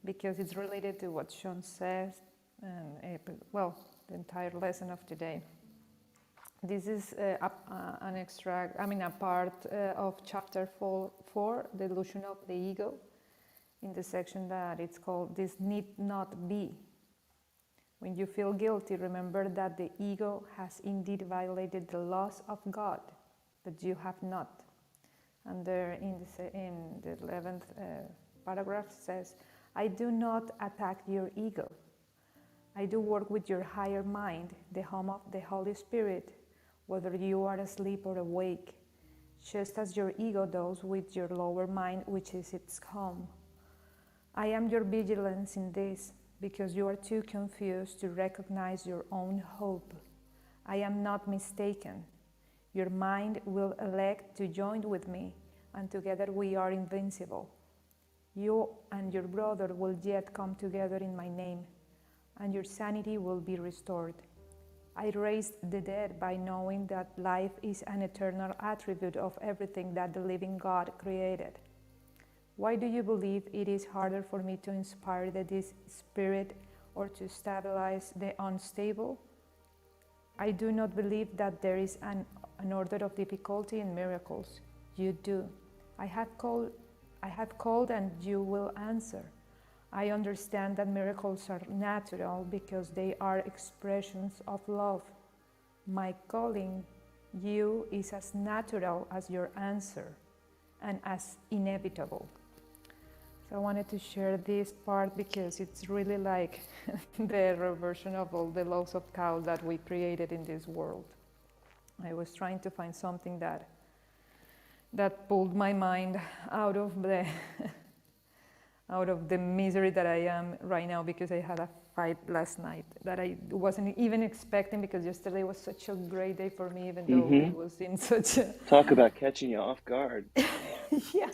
Speaker 3: because it's related to what Sean says, and the entire lesson of today. This is an extract, a part of chapter 4, the illusion of the ego, in the section that it's called "This Need Not Be." When you feel guilty, remember that the ego has indeed violated the laws of God, but you have not. And there in the 11th paragraph says, I do not attack your ego. I do work with your higher mind, the home of the Holy Spirit, whether you are asleep or awake, just as your ego does with your lower mind, which is its home. I am your vigilance in this, because you are too confused to recognize your own hope. I am not mistaken. Your mind will elect to join with me, and together we are invincible. You and your brother will yet come together in my name, and your sanity will be restored. I raised the dead by knowing that life is an eternal attribute of everything that the living God created. Why do you believe it is harder for me to inspire the spirit or to stabilize the unstable? I do not believe that there is an order of difficulty in miracles. You do. I have called and you will answer. I understand that miracles are natural because they are expressions of love. My calling you is as natural as your answer and as inevitable. So I wanted to share this part because it's really like the reversion of all the laws of chaos that we created in this world. I was trying to find something that pulled my mind out of the out of the misery that I am right now, because I had a fight last night that I wasn't even expecting, because yesterday was such a great day for me, even though it was in such a
Speaker 1: Talk about catching you off guard.
Speaker 3: yeah.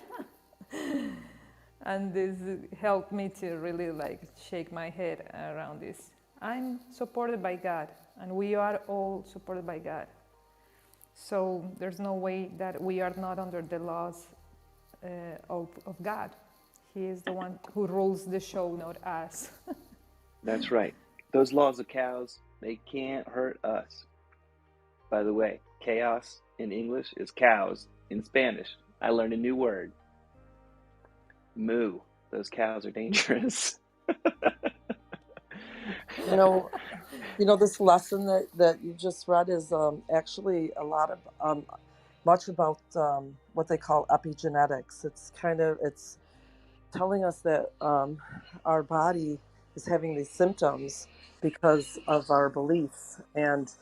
Speaker 3: And this helped me to really like shake my head around this. I'm supported by God, and we are all supported by God. So there's no way that we are not under the laws of God. He is the one who rules the show, not us.
Speaker 1: That's right. Those laws of cows, they can't hurt us. By the way, chaos in English is cows in Spanish. I learned a new word. Moo. Those cows are dangerous.
Speaker 2: You know, this lesson that you just read is actually a lot of much about what they call epigenetics. It's telling us that our body is having these symptoms because of our beliefs and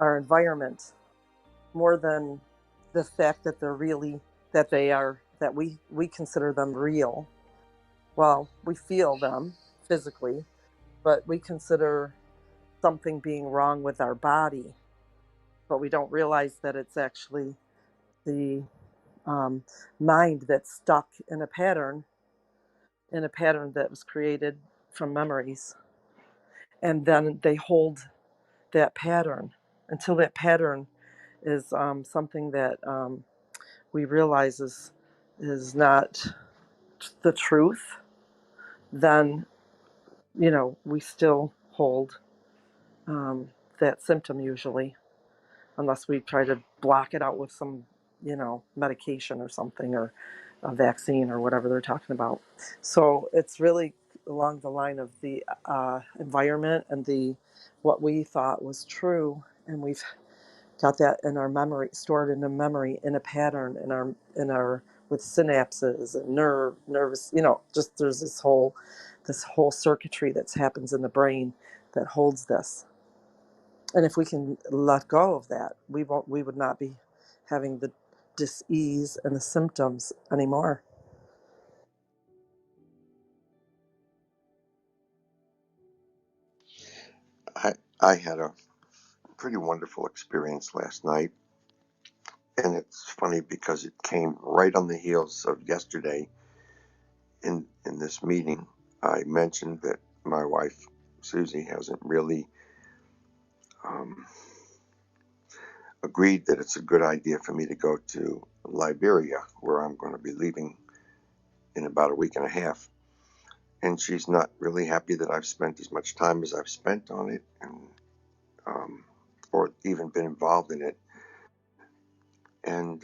Speaker 2: our environment, more than the fact that that we consider them real. Well, we feel them physically, but we consider something being wrong with our body, but we don't realize that it's actually the mind that's stuck in a pattern that was created from memories. And then they hold that pattern until that pattern is something that we realize is not the truth. Then, we still hold that symptom usually, unless we try to block it out with some, medication or something, or a vaccine or whatever they're talking about. So it's really along the line of the environment and what we thought was true, and we've got that in our memory, stored in a memory, in a pattern in our with synapses and nerves. Just there's this whole circuitry that happens in the brain that holds this. And if we can let go of that, we would not be having the dis-ease and the symptoms anymore.
Speaker 4: I had a pretty wonderful experience last night, and it's funny because it came right on the heels of yesterday. In this meeting, I mentioned that my wife Susie hasn't really um, agreed that it's a good idea for me to go to Liberia, where I'm going to be leaving in about a week and a half. And she's not really happy that I've spent as much time as I've spent on it, and or even been involved in it. And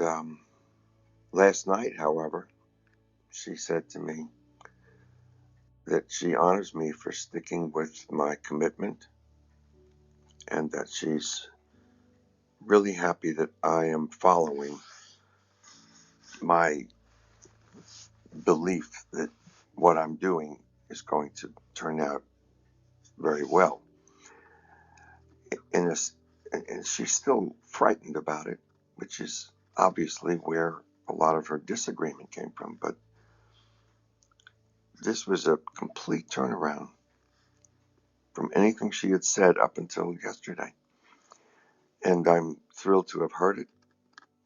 Speaker 4: last night, however, she said to me that she honors me for sticking with my commitment, and that she's really happy that I am following my belief that what I'm doing is going to turn out very well. And she's still frightened about it, which is obviously where a lot of her disagreement came from. But this was a complete turnaround from anything she had said up until yesterday. And I'm thrilled to have heard it.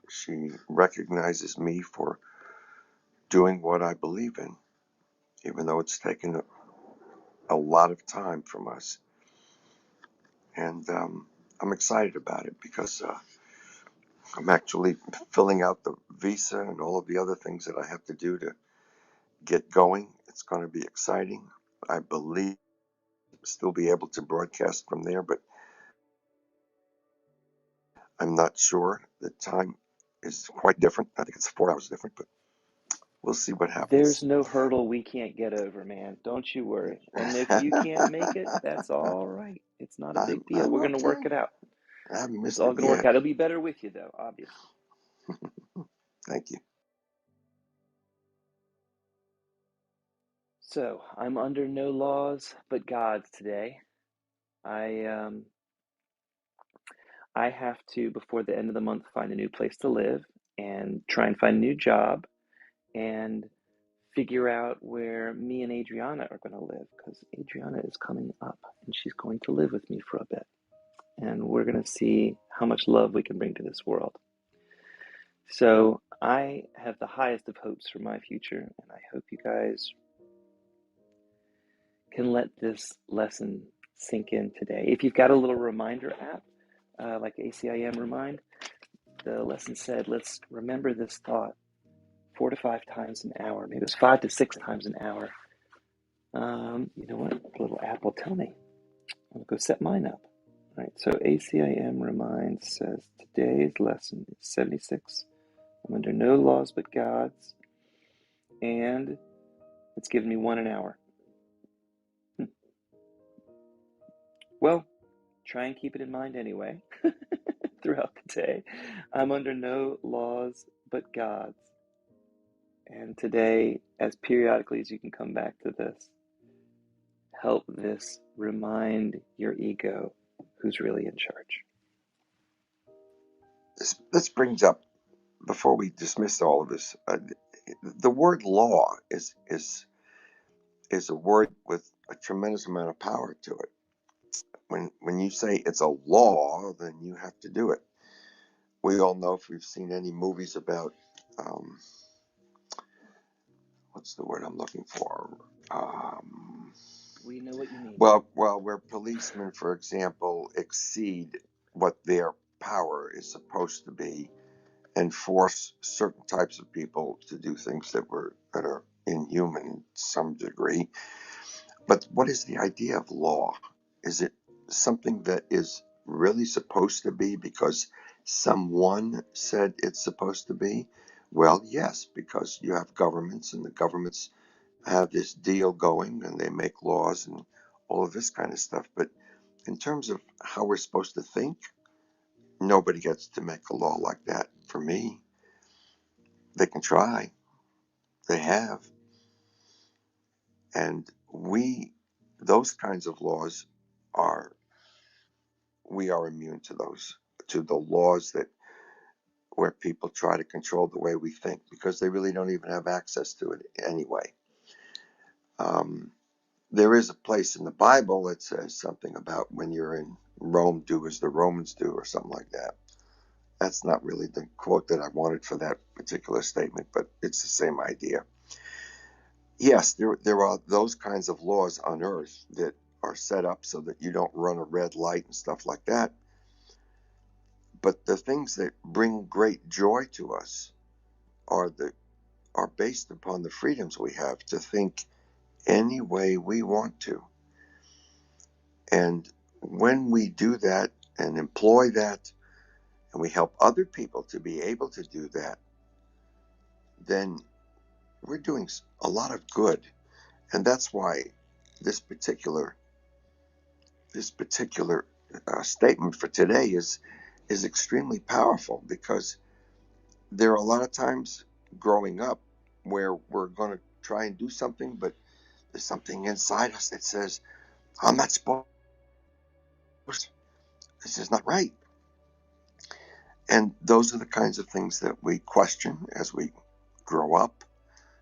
Speaker 4: She recognizes me for doing what I believe in, even though it's taken a lot of time from us. And I'm excited about it because I'm actually filling out the visa and all of the other things that I have to do to get going. It's going to be exciting. I believe still be able to broadcast from there, but I'm not sure. The time is quite different. I think it's 4 hours different, but we'll see what
Speaker 1: There's
Speaker 4: happens.
Speaker 1: no hurdle we can't get over, man. Don't you worry. And if you can't make it, that's all right. It's not a big deal.
Speaker 4: I'm
Speaker 1: We're going to work
Speaker 4: okay.
Speaker 1: it out.
Speaker 4: I haven't
Speaker 1: It's
Speaker 4: missed
Speaker 1: all
Speaker 4: it
Speaker 1: going to work
Speaker 4: yet.
Speaker 1: out. It'll be better with you, though, obviously.
Speaker 4: Thank you.
Speaker 1: So I'm under no laws but God's today. I have to, before the end of the month, find a new place to live and try and find a new job and figure out where me and Adriana are going to live, because Adriana is coming up and she's going to live with me for a bit. And we're going to see how much love we can bring to this world. So I have the highest of hopes for my future, and I hope you guys can let this lesson sink in today. If you've got a little reminder app, like ACIM Remind, the lesson said, let's remember this thought 4 to 5 times an hour. Maybe it was 5 to 6 times an hour. You know what? The little app will tell me. I'll go set mine up. All right, so ACIM Remind says today's lesson is 76. I'm under no laws but God's, and it's given me 1 an hour. Well, try and keep it in mind anyway throughout the day. I'm under no laws but God's. And today, as periodically as you can come back to this, help this remind your ego who's really in charge.
Speaker 4: This brings up, before we dismiss all of this, the word law is a word with a tremendous amount of power to it. When you say it's a law, then you have to do it. We all know, if we've seen any movies about, what's the word I'm looking for?
Speaker 1: We know what you mean.
Speaker 4: Well, where policemen, for example, exceed what their power is supposed to be and force certain types of people to do things that are inhuman in some degree. But what is the idea of law? Is it something that is really supposed to be because someone said it's supposed to be? Well, yes, because you have governments, and the governments have this deal going, and they make laws and all of this kind of stuff. But in terms of how we're supposed to think, nobody gets to make a law like that for me. They can try. They have. And those kinds of laws we are immune to those, to the laws where people try to control the way we think, because they really don't even have access to it anyway. There is a place in the Bible that says something about, when you're in Rome, do as the Romans do, or something like that. That's not really the quote that I wanted for that particular statement, but it's the same idea. Yes, there are those kinds of laws on earth that are set up so that you don't run a red light and stuff like that. But the things that bring great joy to us are based upon the freedoms we have to think any way we want to. And when we do that and employ that, and we help other people to be able to do that, then we're doing a lot of good. And that's why this particular statement for today is extremely powerful, because there are a lot of times growing up where we're going to try and do something, but there's something inside us that says, I'm not supposed to. This is not right. And those are the kinds of things that we question as we grow up,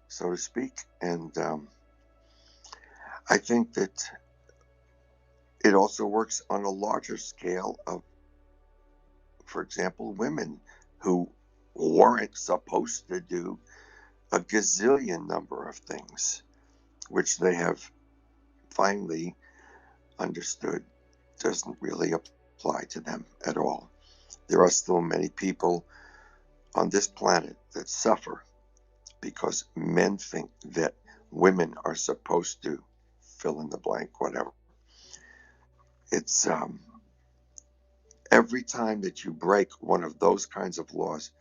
Speaker 4: so to speak. And I think that it also works on a larger scale of, for example, women who weren't supposed to do a gazillion number of things, which they have finally understood doesn't really apply to them at all. There are still many people on this planet that suffer because men think that women are supposed to fill in the blank, whatever. It's every time that you break one of those kinds of laws,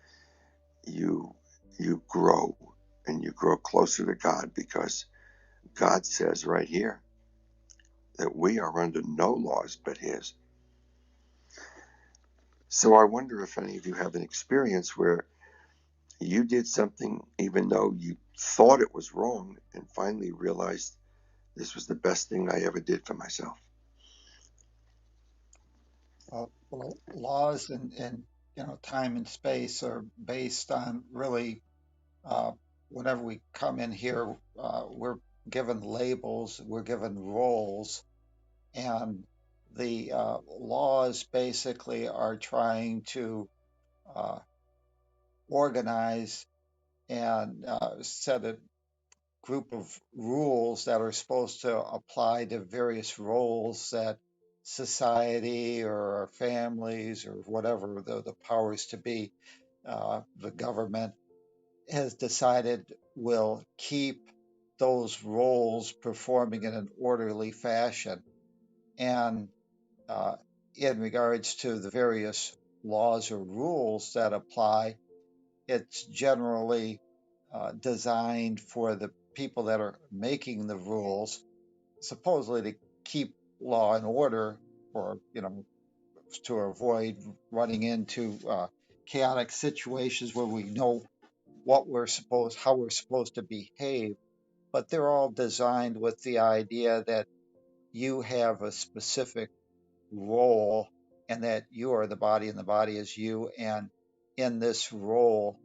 Speaker 4: you grow, and you grow closer to God, because God says right here that we are under no laws but His. So I wonder if any of you have an experience where you did something even though you thought it was wrong, and finally realized This was the best thing I ever did for myself.
Speaker 5: Well, laws in time and space are based on really whenever we come in here, we're given labels, we're given roles, and the laws basically are trying to uh, organize and set a group of rules that are supposed to apply to various roles that society or our families or whatever the powers to be, the government has decided will keep those roles performing in an orderly fashion. And uh, in regards to the various laws or rules that apply, it's generally designed for the people that are making the rules, supposedly to keep law and order, or to avoid running into chaotic situations where we know how we're supposed to behave. But they're all designed with the idea that you have a specific role and that you are the body and the body is you. And in this role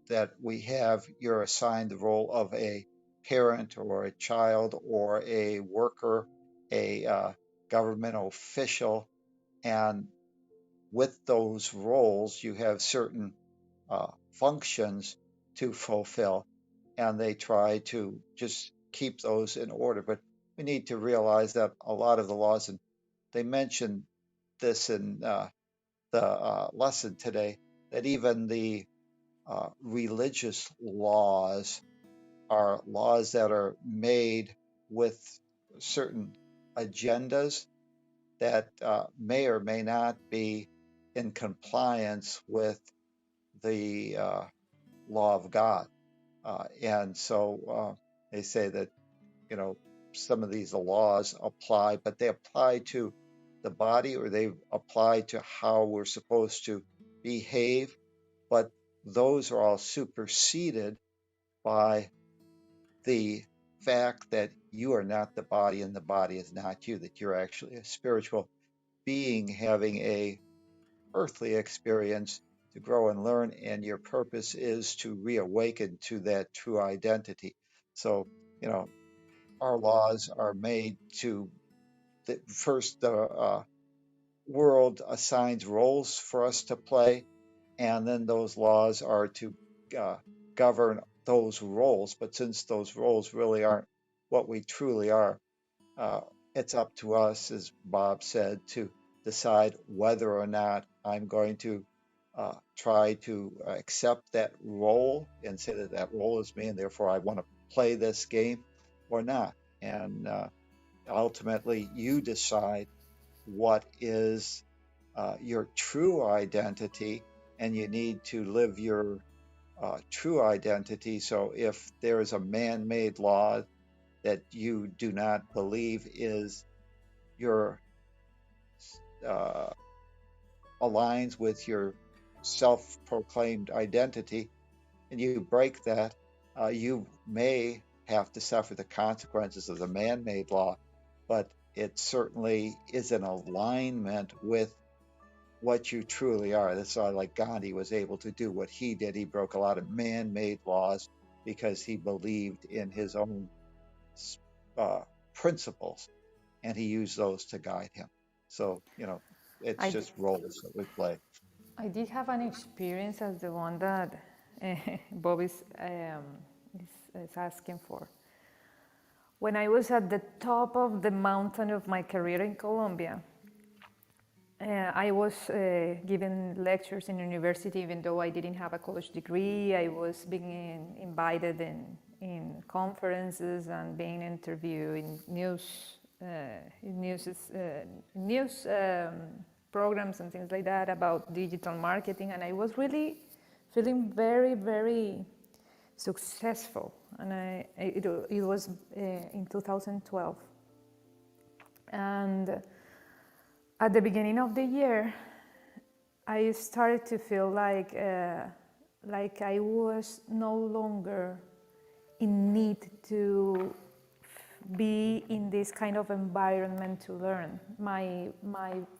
Speaker 5: that we have, you're assigned the role of a parent or a child or a worker, a government official. And with those roles, you have certain functions to fulfill, and they try to just keep those in order. But we need to realize that a lot of the laws, and they mentioned this in the lesson today, that even the religious laws are laws that are made with certain agendas that may or may not be in compliance with the law of God. And so they say that, you know, some of these laws apply, but they apply to the body, or they apply to how we're supposed to behave. But those are all superseded by the fact that you are not the body and the body is not you, that you're actually a spiritual being having a earthly experience to grow and learn, and your purpose is to reawaken to that true identity. So, you know, our laws are made to first the world assigns roles for us to play, and then those laws are to uh, govern those roles. But since those roles really aren't what we truly are, uh, it's up to us, as Bob said, to decide whether or not I'm going to try to accept that role and say that that role is me, and therefore I want to play this game or not. And ultimately, you decide what is your true identity, and you need to live your true identity. So if there is a man made law that you do not believe is your uh, aligns with your self-proclaimed identity, and you break that, you may have to suffer the consequences of the man-made law, but it certainly is in alignment with what you truly are. That's why, like Gandhi was able to do what he did. He broke a lot of man-made laws because he believed in his own uh, principles, and he used those to guide him. So, it's
Speaker 3: I, d-
Speaker 5: just roles that we play.
Speaker 3: I did have an experience as the one that Bob is asking for. When I was at the top of the mountain of my career in Colombia, I was giving lectures in university, even though I didn't have a college degree. I was being invited in conferences and being interviewed in news programs and things like that about digital marketing. And I was really feeling very, very successful. And it was in 2012. And at the beginning of the year, I started to feel like I was no longer in need to be in this kind of environment to learn. My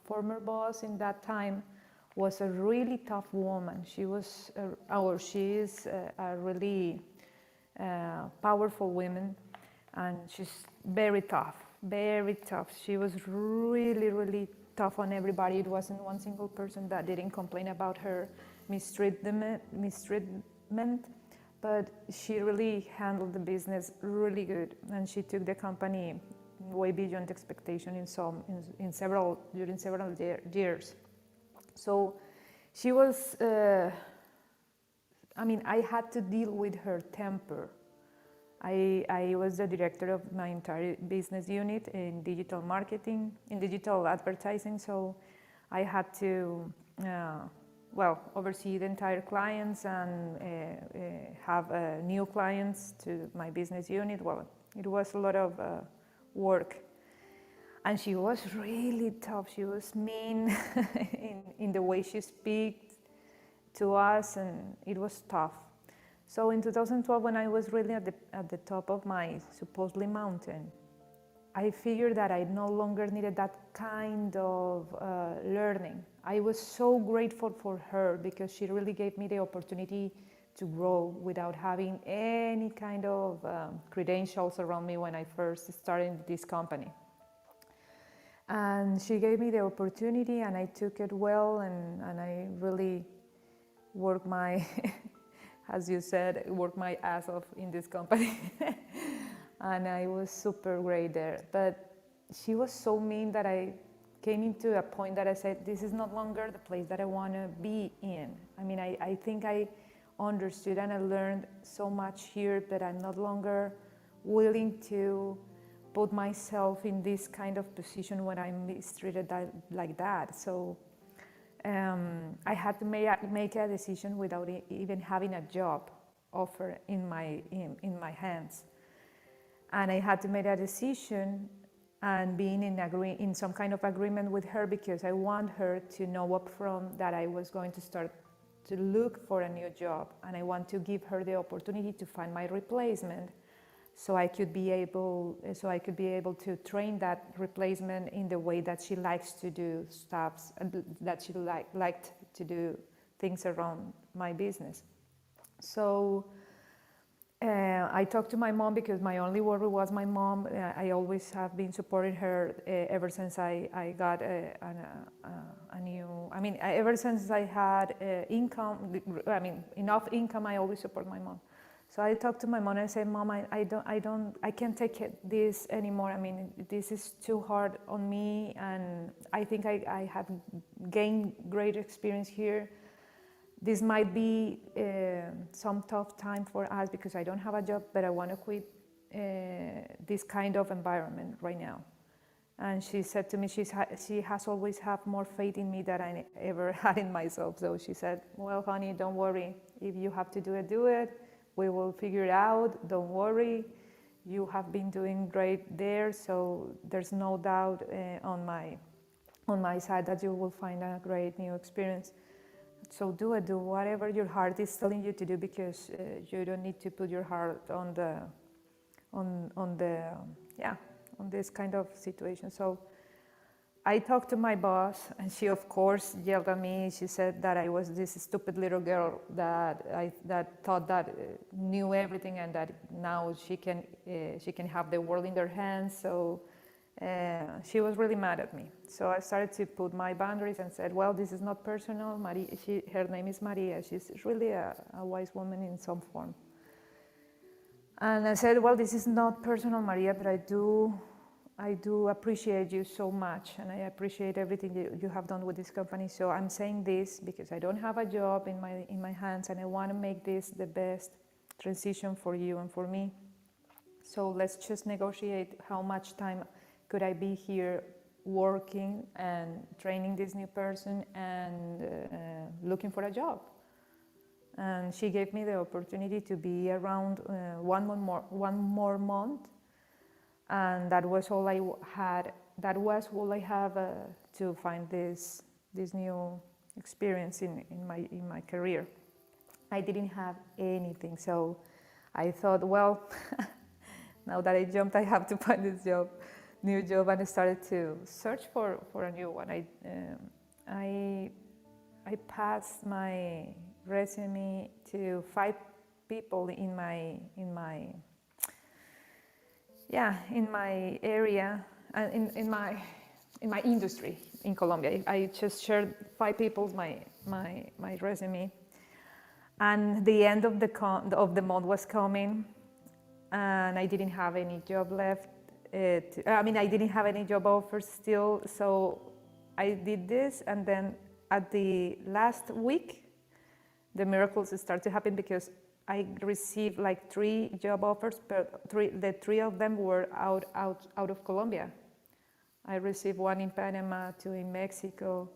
Speaker 3: former boss in that time was a really tough woman. She is a really powerful woman, and she's very tough, very tough. She was really, really tough on everybody. It wasn't one single person that didn't complain about her mistreatment, but she really handled the business really good, and she took the company way beyond expectation during several years. So she was, I had to deal with her temper. I was the director of my entire business unit in digital marketing, in digital advertising, so I had to, oversee the entire clients and have new clients to my business unit. Well, it was a lot of work. And she was really tough. She was mean in the way she speaks to us, and it was tough. So in 2012, when I was really at the top of my supposedly mountain, I figured that I no longer needed that kind of learning. I was so grateful for her because she really gave me the opportunity to grow without having any kind of credentials around me when I first started this company. And she gave me the opportunity, and I took it well, and I really worked my, as you said, worked my ass off in this company. And I was super great there. But she was so mean that I came into a point that I said, this is no longer the place that I want to be in. I think I understood and I learned so much here that I'm no longer willing to put myself in this kind of position when I'm mistreated like that. So I had to make a decision without even having a job offer in my hands. And I had to make a decision and being in some kind of agreement with her, because I want her to know up front that I was going to start to look for a new job, and I want to give her the opportunity to find my replacement, so I could be able to train that replacement in the way that she likes to do stuff, that she liked to do things around my business. So I talked to my mom, because my only worry was my mom. I always have been supporting her ever since I got ever since I had enough income, I always support my mom. So I talked to my mom and I said, Mom, I can't take this anymore. This is too hard on me, and I think I have gained great experience here. This might be some tough time for us because I don't have a job, but I want to quit this kind of environment right now. And she said to me, she has always had more faith in me than I ever had in myself. So she said, well, honey, don't worry. If you have to do it, do it. We will figure it out. Don't worry. You have been doing great there, so there's no doubt on my side that you will find a great new experience. So do whatever your heart is telling you to do, because you don't need to put your heart on this kind of situation. So I talked to my boss, and she of course yelled at me. She said that I was this stupid little girl that thought that knew everything, and that now she can have the world in their hands. So she was really mad at me. So I started to put my boundaries and said, well, this is not personal. Her name is Maria. She's really a wise woman in some form. And I said, well, this is not personal, Maria, but I do appreciate you so much, and I appreciate everything you have done with this company. So I'm saying this because I don't have a job in my hands, and I want to make this the best transition for you and for me. So let's just negotiate how much time could I be here working and training this new person and looking for a job. And she gave me the opportunity to be around one more month, and that was all I had. That was all I have to find this new experience in my career. I didn't have anything, so I thought, well, Now that I jumped, I have to find this new job, and I started to search for a new one. I passed my resume to 5 people in my area, in my industry in Colombia. I just shared 5 people my resume, and the end of the month was coming, and I didn't have any job left. I didn't have any job offers still, so I did this, and then at the last week, the miracles start to happen because I received like 3 job offers, but the 3 of them were out of Colombia. I received 1 in Panama, 2 in Mexico,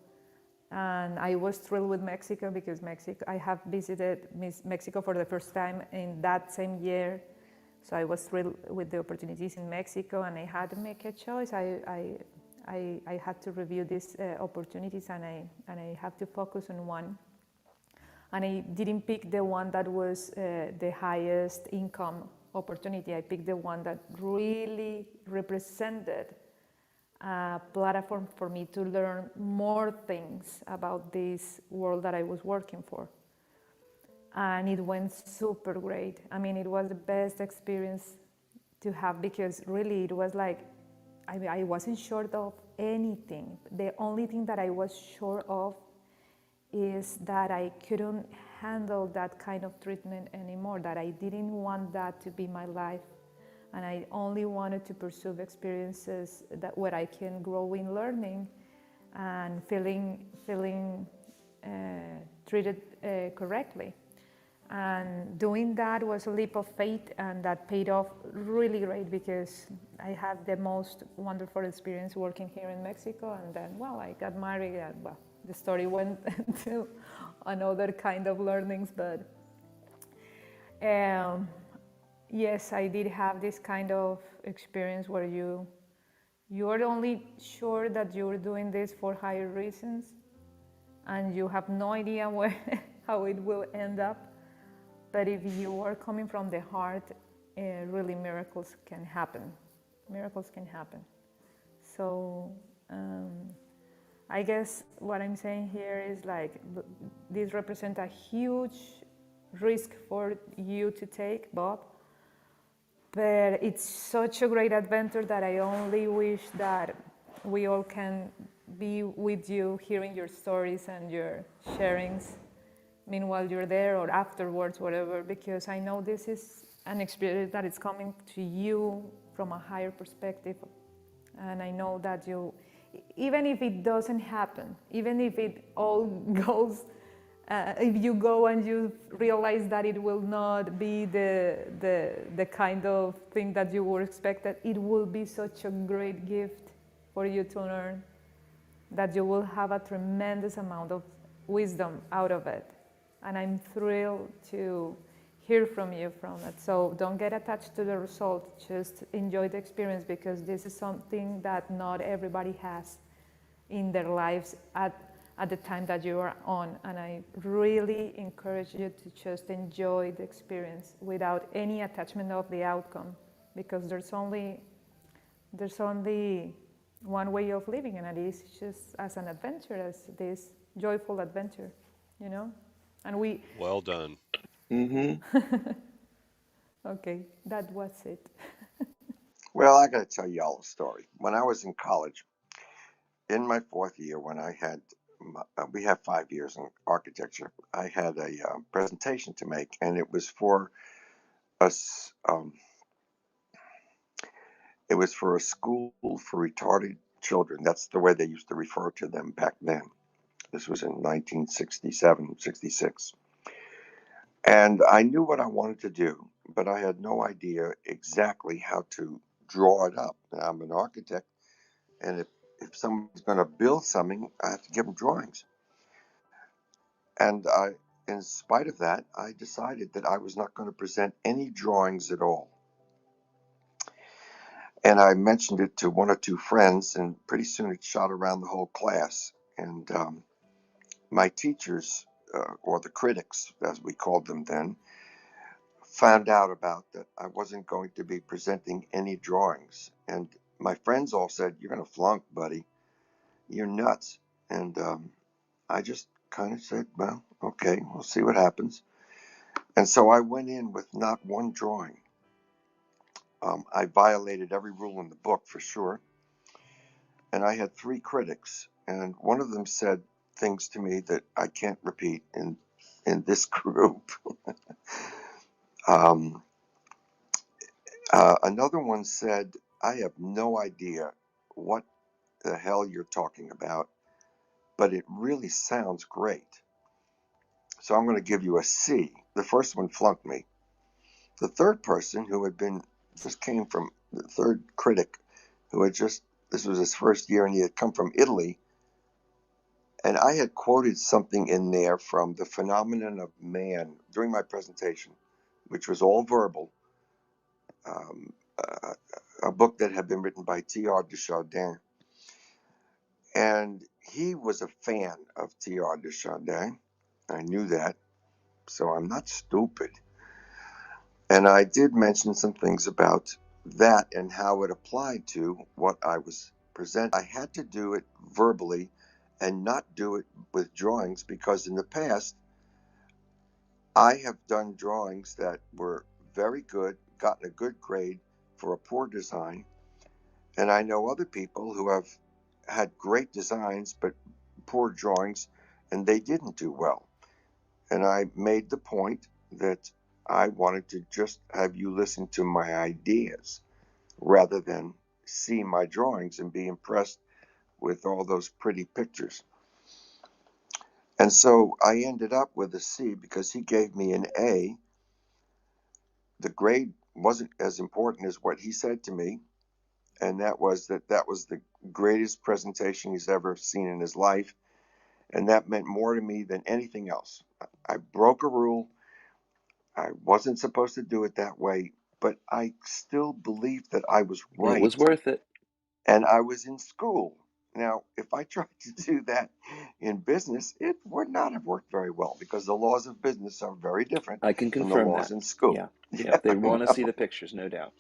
Speaker 3: and I was thrilled with Mexico because I have visited Mexico for the first time in that same year. So I was thrilled with the opportunities in Mexico, and I had to make a choice. I had to review these opportunities, and I have to focus on one. And I didn't pick the one that was the highest income opportunity. I picked the one that really represented a platform for me to learn more things about this world that I was working for. And it went super great. It was the best experience to have, because really it was like, I wasn't sure of anything. The only thing that I was sure of is that I couldn't handle that kind of treatment anymore, that I didn't want that to be my life. And I only wanted to pursue experiences where I can grow in learning and feeling treated correctly. And doing that was a leap of faith, and that paid off really great, because I had the most wonderful experience working here in Mexico. And then, I got married, and the story went to another kind of learnings. But yes, I did have this kind of experience where you are only sure that you're doing this for higher reasons, and you have no idea how it will end up. But if you are coming from the heart, really miracles can happen. Miracles can happen. So I guess what I'm saying here is this represents a huge risk for you to take, Bob. But it's such a great adventure that I only wish that we all can be with you, hearing your stories and your sharings. Meanwhile, you're there or afterwards, whatever, because I know this is an experience that is coming to you from a higher perspective. And I know that even if it doesn't happen, even if it all goes, if you go and you realize that it will not be the kind of thing that you were expected, it will be such a great gift for you to learn, that you will have a tremendous amount of wisdom out of it. And I'm thrilled to hear from you from it. So don't get attached to the result, just enjoy the experience, because this is something that not everybody has in their lives at the time that you are on. And I really encourage you to just enjoy the experience without any attachment of the outcome, because there's only one way of living, and it is just as an adventure, as this joyful adventure, And
Speaker 6: Well done.
Speaker 3: Okay, that was it.
Speaker 4: Well, I got to tell y'all a story. When I was in college, in my 4th year, when I had, we have 5 years in architecture, I had a presentation to make, and it was for us. It was for a school for retarded children. That's the way they used to refer to them back then. This was in 1967, 66. And I knew what I wanted to do, but I had no idea exactly how to draw it up. And I'm an architect, and if someone's going to build something, I have to give them drawings. And in spite of that, I decided that I was not going to present any drawings at all. And I mentioned it to 1 or 2 friends, and pretty soon it shot around the whole class. And my teachers, or the critics, as we called them then, found out about that I wasn't going to be presenting any drawings. And my friends all said, "You're going to flunk, buddy. You're nuts." And I just kind of said, "Well, okay, we'll see what happens." And so I went in with not one drawing. I violated every rule in the book for sure. And I had 3 critics, and one of them said things to me that I can't repeat in this group. um, Another one said, "I have no idea what the hell you're talking about, but it really sounds great. So I'm going to give you a C." The first one flunked me. The third person, who had been just came from the third critic, who had just, this was his first year, and he had come from Italy, and I had quoted something in there from The Phenomenon of Man during my presentation, which was all verbal, um, a book that had been written by T.R. Desjardins. And he was a fan of T.R. Desjardins. I knew that, so I'm not stupid. And I did mention some things about that and how it applied to what I was presenting. I had to do it verbally and not do it with drawings, because in the past I have done drawings that were very good, gotten a good grade for a poor design, and I know other people who have had great designs but poor drawings, and they didn't do well. And I made the point that I wanted to just have you listen to my ideas rather than see my drawings and be impressed with all those pretty pictures. And so I ended up with a C because he gave me an A. The grade wasn't as important as what he said to me, and that was the greatest presentation he's ever seen in his life, and that meant more to me than anything else. I broke a rule. I wasn't supposed to do it that way, but I still believed that I was right.
Speaker 1: It was worth it.
Speaker 4: And I was in school. Now, if I tried to do that in business, it would not have worked very well, because the laws of business are very different
Speaker 1: I can
Speaker 4: from the
Speaker 1: confirm
Speaker 4: laws
Speaker 1: that.
Speaker 4: in school.
Speaker 1: Yeah, they want to see the pictures, no doubt.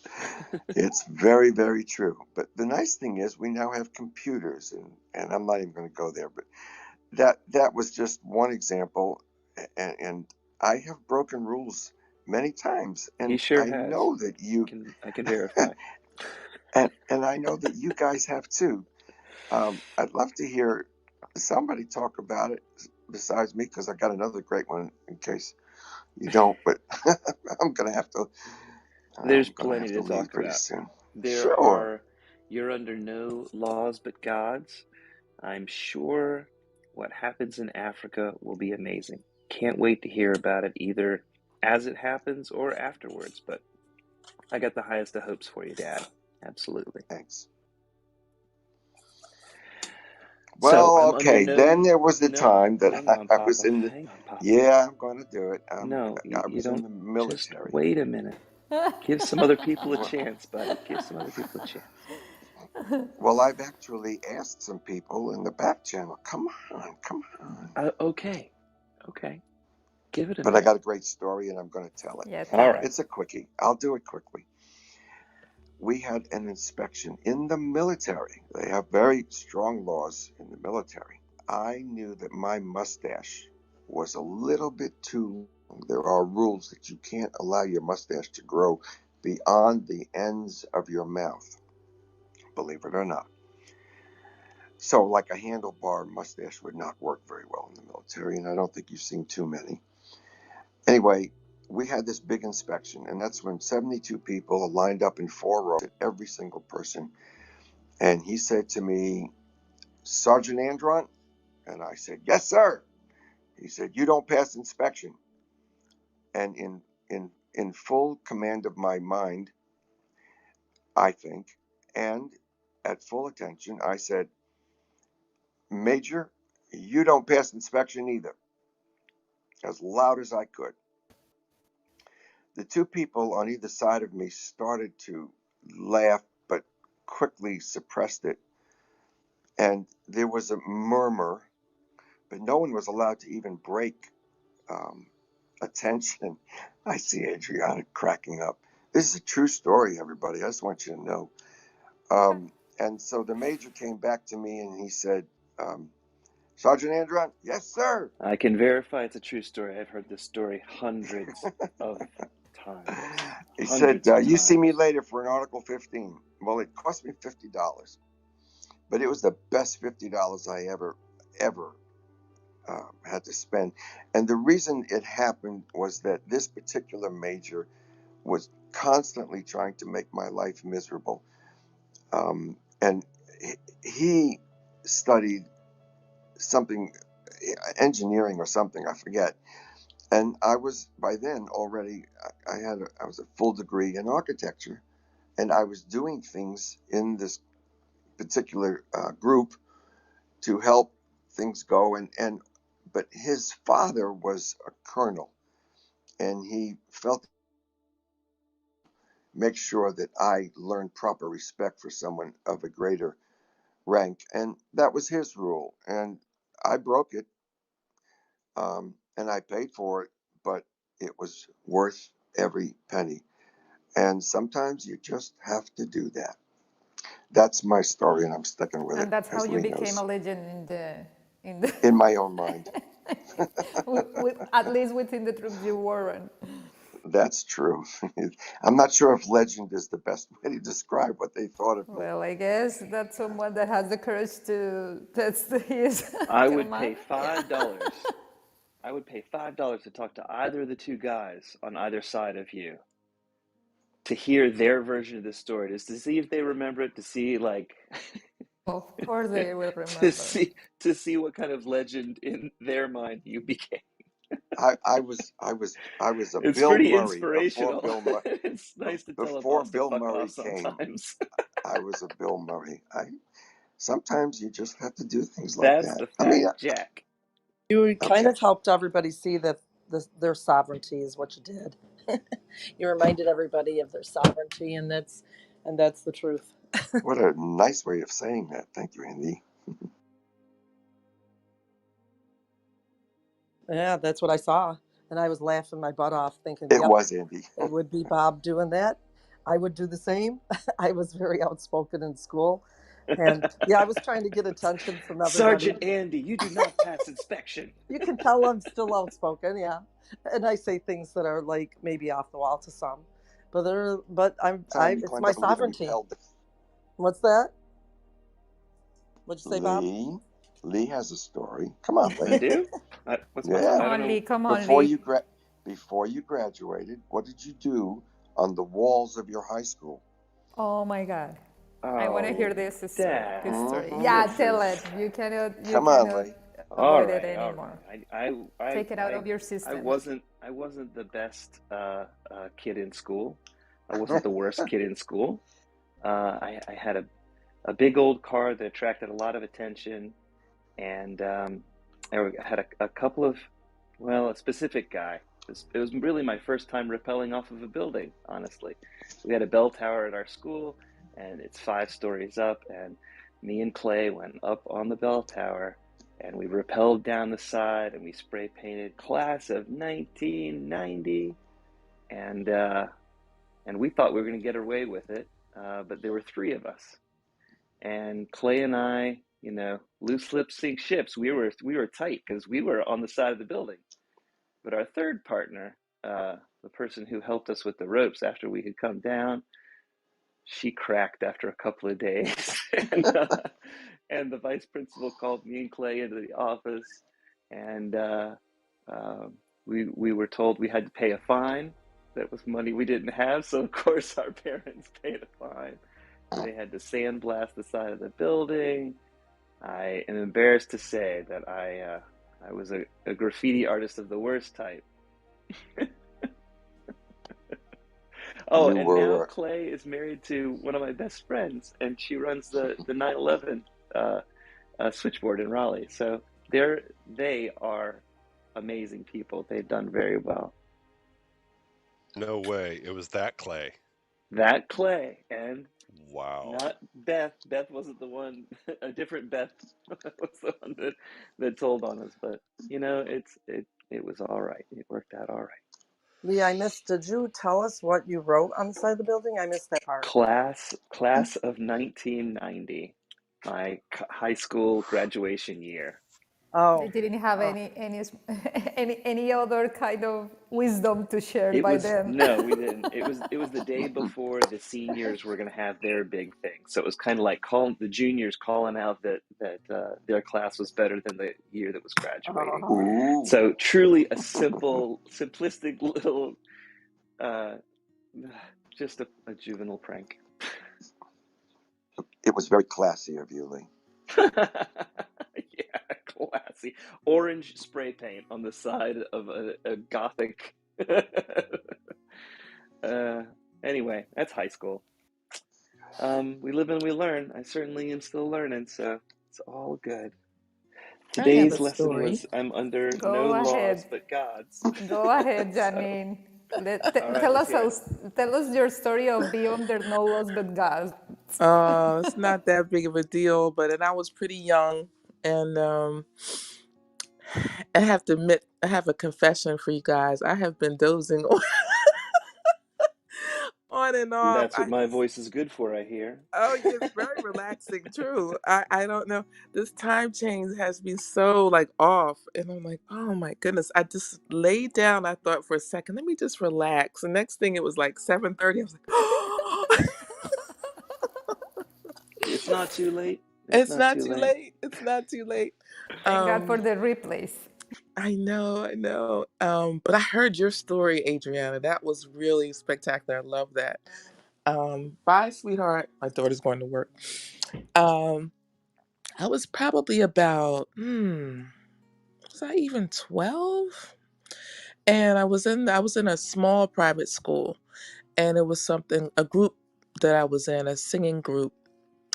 Speaker 4: It's very, very true. But the nice thing is we now have computers, and I'm not even going to go there, but that was just one example. And I have broken rules many times, and
Speaker 1: He sure
Speaker 4: I
Speaker 1: has.
Speaker 4: know that you
Speaker 1: I can verify.
Speaker 4: and I know that you guys have too. I'd love to hear somebody talk about it besides me, because I got another great one in case you don't. But I'm gonna have to.
Speaker 1: There's
Speaker 4: I'm gonna
Speaker 1: plenty
Speaker 4: have
Speaker 1: to
Speaker 4: to leave
Speaker 1: talk
Speaker 4: pretty
Speaker 1: about.
Speaker 4: soon. Sure.
Speaker 1: You're under no laws but God's. I'm sure what happens in Africa will be amazing. Can't wait to hear about it, either as it happens or afterwards, but I got the highest of hopes for you, Dad. Absolutely.
Speaker 4: Thanks.
Speaker 1: So
Speaker 4: Well,
Speaker 1: I'm under
Speaker 4: okay. Then there was the
Speaker 1: no,
Speaker 4: time that
Speaker 1: hang on,
Speaker 4: I was
Speaker 1: Papa.
Speaker 4: in the.
Speaker 1: Hang on, Papa.
Speaker 4: Yeah, I'm going to do it.
Speaker 1: No,
Speaker 4: I
Speaker 1: you
Speaker 4: was in
Speaker 1: don't.
Speaker 4: the
Speaker 1: Just
Speaker 4: military.
Speaker 1: wait a minute. Give some other people a
Speaker 4: Well,
Speaker 1: chance, buddy. Give some other people a chance.
Speaker 4: well, I've actually asked some people in the back channel. Come on.
Speaker 1: Okay. Give it a
Speaker 4: But I
Speaker 1: minute.
Speaker 4: got a great story, and I'm going to tell it.
Speaker 3: Yeah,
Speaker 1: All
Speaker 3: tell
Speaker 1: right.
Speaker 3: it.
Speaker 4: It's a quickie. I'll do it quickly. We had an inspection in the military. They have very strong laws in the military. I knew that my mustache was a little bit too long. There are rules that you can't allow your mustache to grow beyond the ends of your mouth, believe it or not. So, like a handlebar mustache would not work very well in the military, and I don't think you've seen too many. Anyway, we had this big inspection, and that's when 72 people lined up in 4 rows at every single person. And he said to me, "Sergeant Andron?" And I said, "Yes, sir." He said, "You don't pass inspection." And in full command of my mind, I think, and at full attention, I said, "Major, you don't pass inspection either," as loud as I could. The 2 people on either side of me started to laugh, but quickly suppressed it. And there was a murmur, but no one was allowed to even break attention. I see Adriana cracking up. This is a true story, everybody. I just want you to know. And so the major came back to me and he said, Sergeant Andron, yes, sir.
Speaker 1: I can verify it's a true story. I've heard this story hundreds of times.
Speaker 4: He said,
Speaker 1: Hundreds of
Speaker 4: you see me
Speaker 1: times.
Speaker 4: later for an Article 15. Well, it cost me $50, but it was the best $50 I ever had to spend. And the reason it happened was that this particular major was constantly trying to make my life miserable. And he studied something, engineering or something, I forget. And I was by then already, I was a full degree in architecture, and I was doing things in this particular group to help things go. But his father was a colonel, and he felt make sure that I learned proper respect for someone of a greater rank, and that was his rule. And I broke it, and I paid for it, but it was worth every penny. And sometimes you just have to do that. That's my story, and I'm sticking with it.
Speaker 3: And that's how
Speaker 4: as
Speaker 3: you
Speaker 4: Lee
Speaker 3: became
Speaker 4: knows.
Speaker 3: a legend in the
Speaker 4: In my own mind.
Speaker 3: at least within the troops you were in.
Speaker 4: That's true. I'm not sure if legend is the best way to describe what they thought of me.
Speaker 3: Well, I guess that's someone that has the courage to test his
Speaker 1: I would
Speaker 3: command.
Speaker 1: pay $5. I would pay $5 to talk to either of the two guys on either side of you, to hear their version of the story, just to see if they remember it, to see like
Speaker 3: Of course they will
Speaker 1: to
Speaker 3: remember.
Speaker 1: see what kind of legend in their mind you became.
Speaker 4: I was a
Speaker 1: It's
Speaker 4: Bill
Speaker 1: pretty
Speaker 4: Murray before
Speaker 1: inspirational. It's nice to tell a
Speaker 4: before
Speaker 1: boss to
Speaker 4: Bill
Speaker 1: fuck
Speaker 4: Murray
Speaker 1: off
Speaker 4: came.
Speaker 1: sometimes.
Speaker 4: I was a Bill Murray. Sometimes you just have to do things like
Speaker 1: That's
Speaker 4: that.
Speaker 1: the
Speaker 4: I mean,
Speaker 1: fact, Jack.
Speaker 2: You kind
Speaker 4: okay.
Speaker 2: of helped everybody see that their sovereignty is what you did. You reminded everybody of their sovereignty, and that's the truth.
Speaker 4: What a nice way of saying that. Thank you, Andy.
Speaker 2: Yeah, that's what I saw, and I was laughing my butt off, thinking,
Speaker 4: It
Speaker 2: "Yep,
Speaker 4: was Andy.
Speaker 2: it would be Bob doing that. I would do the same." I was very outspoken in school, and yeah, I was trying to get attention from everybody.
Speaker 1: Sergeant Andy, you do not pass inspection.
Speaker 2: You can tell I'm still outspoken, yeah, and I say things that are like maybe off the wall to some, but
Speaker 4: Time you
Speaker 2: it's
Speaker 4: climbed
Speaker 2: my
Speaker 4: up and gave me
Speaker 2: sovereignty.
Speaker 4: hell.
Speaker 2: What's that? What'd you say, Bob?
Speaker 4: Lee has a story. Come on,
Speaker 1: I
Speaker 4: Lee.
Speaker 1: do? What's my?
Speaker 3: Come
Speaker 4: Yeah.
Speaker 1: I don't
Speaker 3: on,
Speaker 1: know.
Speaker 3: Lee. Come on,
Speaker 4: Before
Speaker 3: Lee.
Speaker 4: you before you graduated, what did you do on the walls of your high school?
Speaker 3: Oh my God. I want to hear this story.
Speaker 1: Dad.
Speaker 3: This story.
Speaker 4: Mm-hmm.
Speaker 3: Yeah,
Speaker 1: This
Speaker 3: tell
Speaker 1: is
Speaker 3: it. You
Speaker 4: Come on, Lee.
Speaker 1: all
Speaker 3: avoid it
Speaker 1: right. All
Speaker 3: anymore.
Speaker 1: right.
Speaker 3: Take it out of your system.
Speaker 1: I wasn't the best kid in school. I wasn't the worst kid in school. I had a big old car that attracted a lot of attention, and I had a couple of, well, a specific guy. It was really my first time rappelling off of a building, honestly. We had a bell tower at our school, and it's 5 stories up, and me and Clay went up on the bell tower, and we rappelled down the side, and we spray painted class of 1990, and we thought we were going to get away with it, but there were 3 of us, and Clay and I, loose lips sink ships. We were tight because we were on the side of the building. But our third partner, the person who helped us with the ropes after we had come down, she cracked after a couple of days. And the vice principal called me and Clay into the office, and we were told we had to pay a fine. That was money we didn't have, so of course our parents paid a fine. They had to sandblast the side of the building. I am embarrassed to say that I was a graffiti artist of the worst type. Oh,
Speaker 4: You
Speaker 1: and now
Speaker 4: were
Speaker 1: Clay is married to one of my best friends, and she runs the 911 switchboard in Raleigh. So they are amazing people. They've done very well.
Speaker 6: No way. It was that Clay.
Speaker 1: That Clay, and
Speaker 6: Wow.
Speaker 1: not Beth. Beth wasn't the one. A different Beth was the one that told on us. But it was all right. It worked out all right.
Speaker 2: Lee, I missed. Did you tell us what you wrote on the side of the building? I missed that part.
Speaker 1: Class of 1990, my high school graduation year.
Speaker 2: Oh,
Speaker 3: They didn't have any other kind of wisdom to share
Speaker 1: It
Speaker 3: by
Speaker 1: was
Speaker 3: then.
Speaker 1: no, we didn't. It was the day before the seniors were going to have their big thing. So it was kind of like calling the juniors calling out that their class was better than the year that was graduating.
Speaker 2: oh.
Speaker 4: Ooh,
Speaker 1: So truly a simplistic little, uh, just a juvenile prank.
Speaker 4: it was very classy of you, Lee.
Speaker 1: Yeah, classy. Orange spray paint on the side of a gothic. Anyway, that's high school. We live and we learn. I certainly am still learning, so it's all good.
Speaker 7: I have a
Speaker 1: Today's lesson
Speaker 7: story.
Speaker 1: was I'm under no
Speaker 3: Go
Speaker 1: laws
Speaker 3: ahead.
Speaker 1: but God's.
Speaker 3: Go ahead,
Speaker 1: So,
Speaker 3: Janine.
Speaker 1: all right, let's hear it.
Speaker 3: Tell us your story of being under no laws but God.
Speaker 7: It's not that big of a deal, but and I was pretty young, and I have to admit, I have a confession for you guys. I have been dozing on and off.
Speaker 1: That's what my voice is good for, I hear.
Speaker 7: It's very relaxing. True. I don't know. This time change has been so like off, and I'm like, oh my goodness. I just laid down. I thought for a second, let me just relax. The next thing, it was like 7:30. I was like, oh.
Speaker 1: It's not too late. It's
Speaker 7: It's
Speaker 1: not
Speaker 7: not
Speaker 1: too
Speaker 7: too
Speaker 1: late.
Speaker 7: late. It's not too late.
Speaker 3: Thank God for
Speaker 7: Um,
Speaker 3: the replays.
Speaker 7: I know, I know. But I heard your story, Adriana. That was really spectacular. I love that. Bye, sweetheart. My daughter's going to work. Um, I was probably about, was I even 12? And I was in a small private school, and it was a group that I was in, a singing group,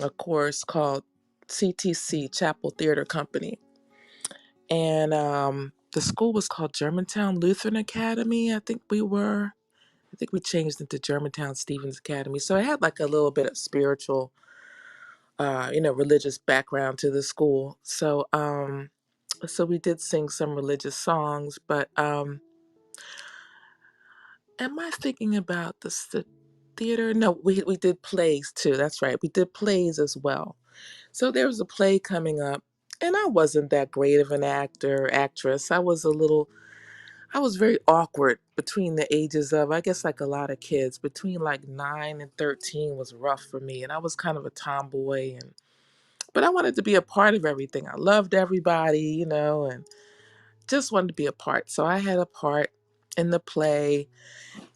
Speaker 7: a course called CTC, Chapel Theater Company. And the school was called Germantown Lutheran Academy. I think we changed into Germantown Stevens Academy. So it had like a little bit of spiritual, religious background to the school. So we did sing some religious songs. But am I thinking about the theater? No, we did plays too. That's right. We did plays as well. So there was a play coming up, and I wasn't that great of an actress. I was very awkward between the ages of, I guess, like a lot of kids, between like 9 and 13 was rough for me. And I was kind of a tomboy, but I wanted to be a part of everything. I loved everybody, and just wanted to be a part. So I had a part in the play,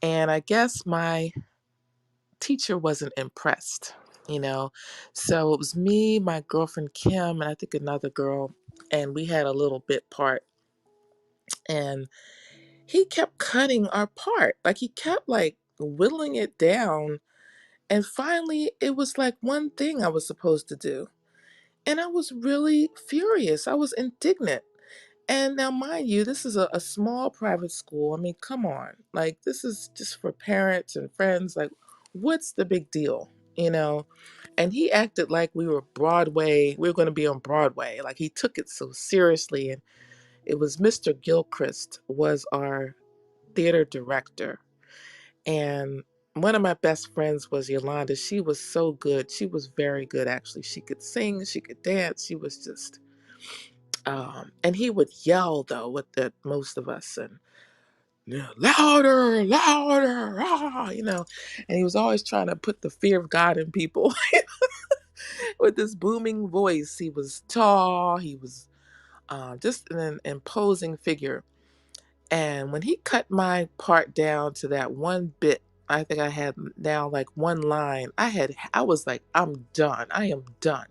Speaker 7: and I guess my teacher wasn't impressed, you know. So it was me, my girlfriend Kim, and I think another girl, and we had a little bit part. And he kept cutting our part. Like he kept like whittling it down. And finally, it was like one thing I was supposed to do. And I was really furious. I was indignant. And now, mind you, this is a small private school. I mean, come on. Like, this is just for parents and friends. Like, what's the big deal? You know? And he acted like we were Broadway. We were going to be on Broadway. Like, he took it so seriously. And it was Mr. Gilchrist was our theater director. And one of my best friends was Yolanda. She was so good. She was very good, actually. She could sing, she could dance. She was just, and he would yell, though, at most of us, and louder, louder, and he was always trying to put the fear of God in people with this booming voice. He was tall, he was just an imposing figure. And when he cut my part down to that one bit, I think I had now like one line. I was like, I'm done. I am done.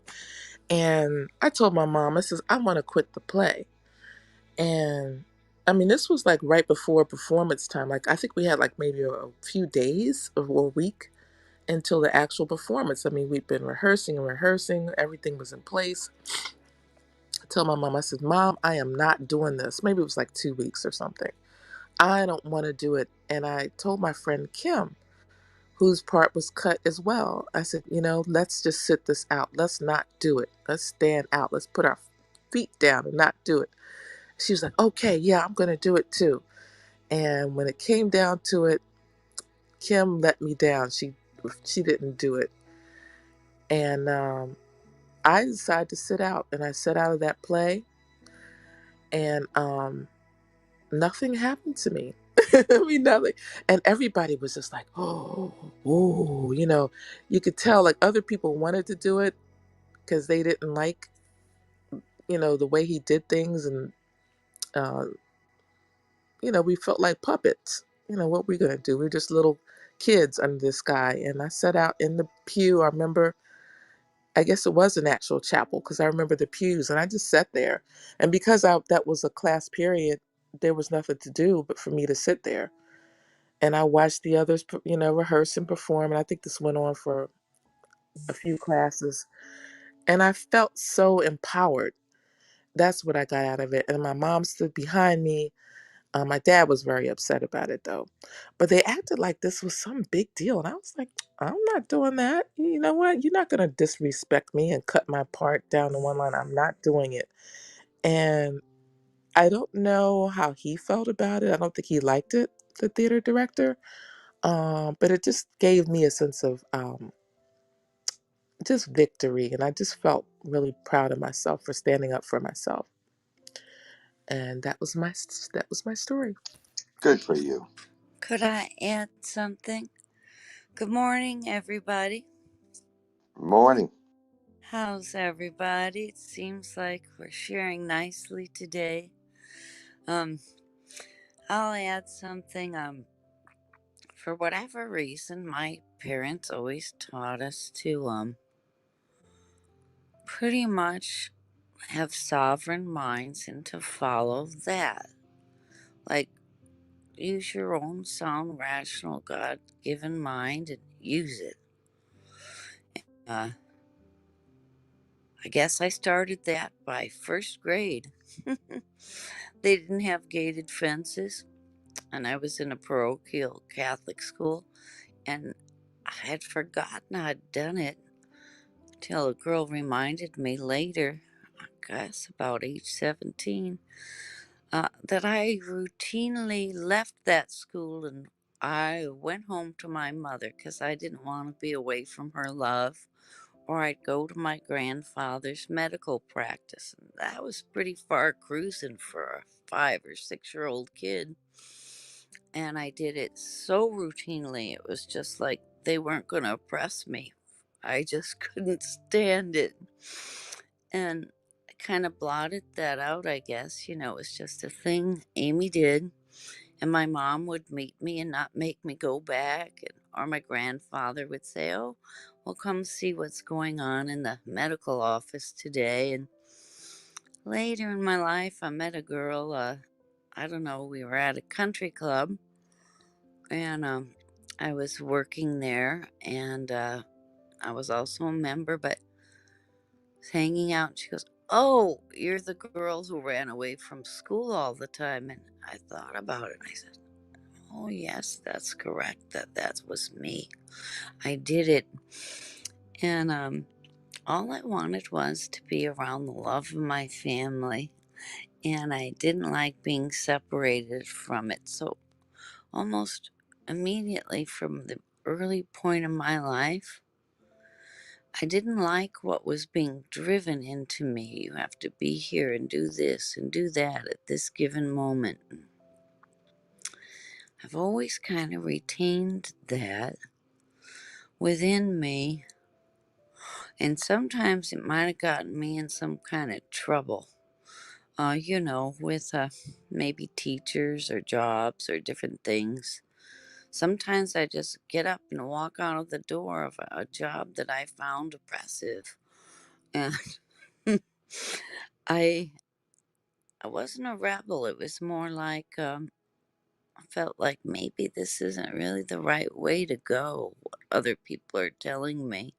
Speaker 7: And I told my mom, I says, I want to quit the play. And I mean, this was like right before performance time. Like I think we had like maybe a few days or a week until the actual performance. I mean, we'd been rehearsing and rehearsing. Everything was in place. I told my mom, I said, Mom, I am not doing this. Maybe it was like 2 weeks or something. I don't want to do it. And I told my friend Kim, whose part was cut as well, I said, let's just sit this out. Let's not do it. Let's stand out. Let's put our feet down and not do it. She was like, okay, yeah, I'm going to do it too. And when it came down to it, Kim let me down. She didn't do it. And I decided to sit out, and I sat out of that play, and nothing happened to me. I mean, nothing. And everybody was just like, oh, you could tell like other people wanted to do it because they didn't like, the way he did things. And, uh, we felt like puppets. What we going to do? We're just little kids under the sky. And I sat out in the pew. I remember, I guess it was an actual chapel because I remember the pews, and I just sat there. And because that was a class period, there was nothing to do but for me to sit there. And I watched the others, rehearse and perform. And I think this went on for a few classes. And I felt so empowered. That's what I got out of it. And my mom stood behind me. My dad was very upset about it, though. But they acted like this was some big deal. And I was like, I'm not doing that. You know what? You're not going to disrespect me and cut my part down to one line. I'm not doing it. And I don't know how he felt about it. I don't think he liked it, the theater director. But it just gave me a sense of just victory. And I just felt really proud of myself for standing up for myself. And that was my story.
Speaker 4: Good for you.
Speaker 8: Could I add something? Good morning, everybody.
Speaker 4: Morning.
Speaker 8: How's everybody? It seems like we're sharing nicely today. I'll add something. For whatever reason, my parents always taught us to pretty much have sovereign minds and to follow that. Like, use your own sound, rational, God-given mind and use it. I guess I started that by first grade. They didn't have gated fences, and I was in a parochial Catholic school, and I had forgotten I'd done it till a girl reminded me later, I guess about age 17, that I routinely left that school and I went home to my mother because I didn't want to be away from her love, or I'd go to my grandfather's medical practice. And that was pretty far cruising for a 5 or 6 year old kid. And I did it so routinely, it was just like they weren't going to oppress me. I just couldn't stand it. And I kind of blotted that out, I guess. It was just a thing Amy did. And my mom would meet me and not make me go back. Or my grandfather would say, oh, well, come see what's going on in the medical office today. And later in my life, I met a girl. I don't know, we were at a country club. And I was working there. And I was also a member, but hanging out. She goes, oh, you're the girl who ran away from school all the time. And I thought about it. And I said, oh, yes, that's correct. That was me. I did it. And all I wanted was to be around the love of my family. And I didn't like being separated from it. So almost immediately from the early point of my life, I didn't like what was being driven into me. You have to be here and do this and do that at this given moment. I've always kind of retained that within me, and sometimes it might have gotten me in some kind of trouble, with maybe teachers or jobs or different things. Sometimes I just get up and walk out of the door of a job that I found oppressive. And I wasn't a rebel. It was more like I felt like maybe this isn't really the right way to go, what other people are telling me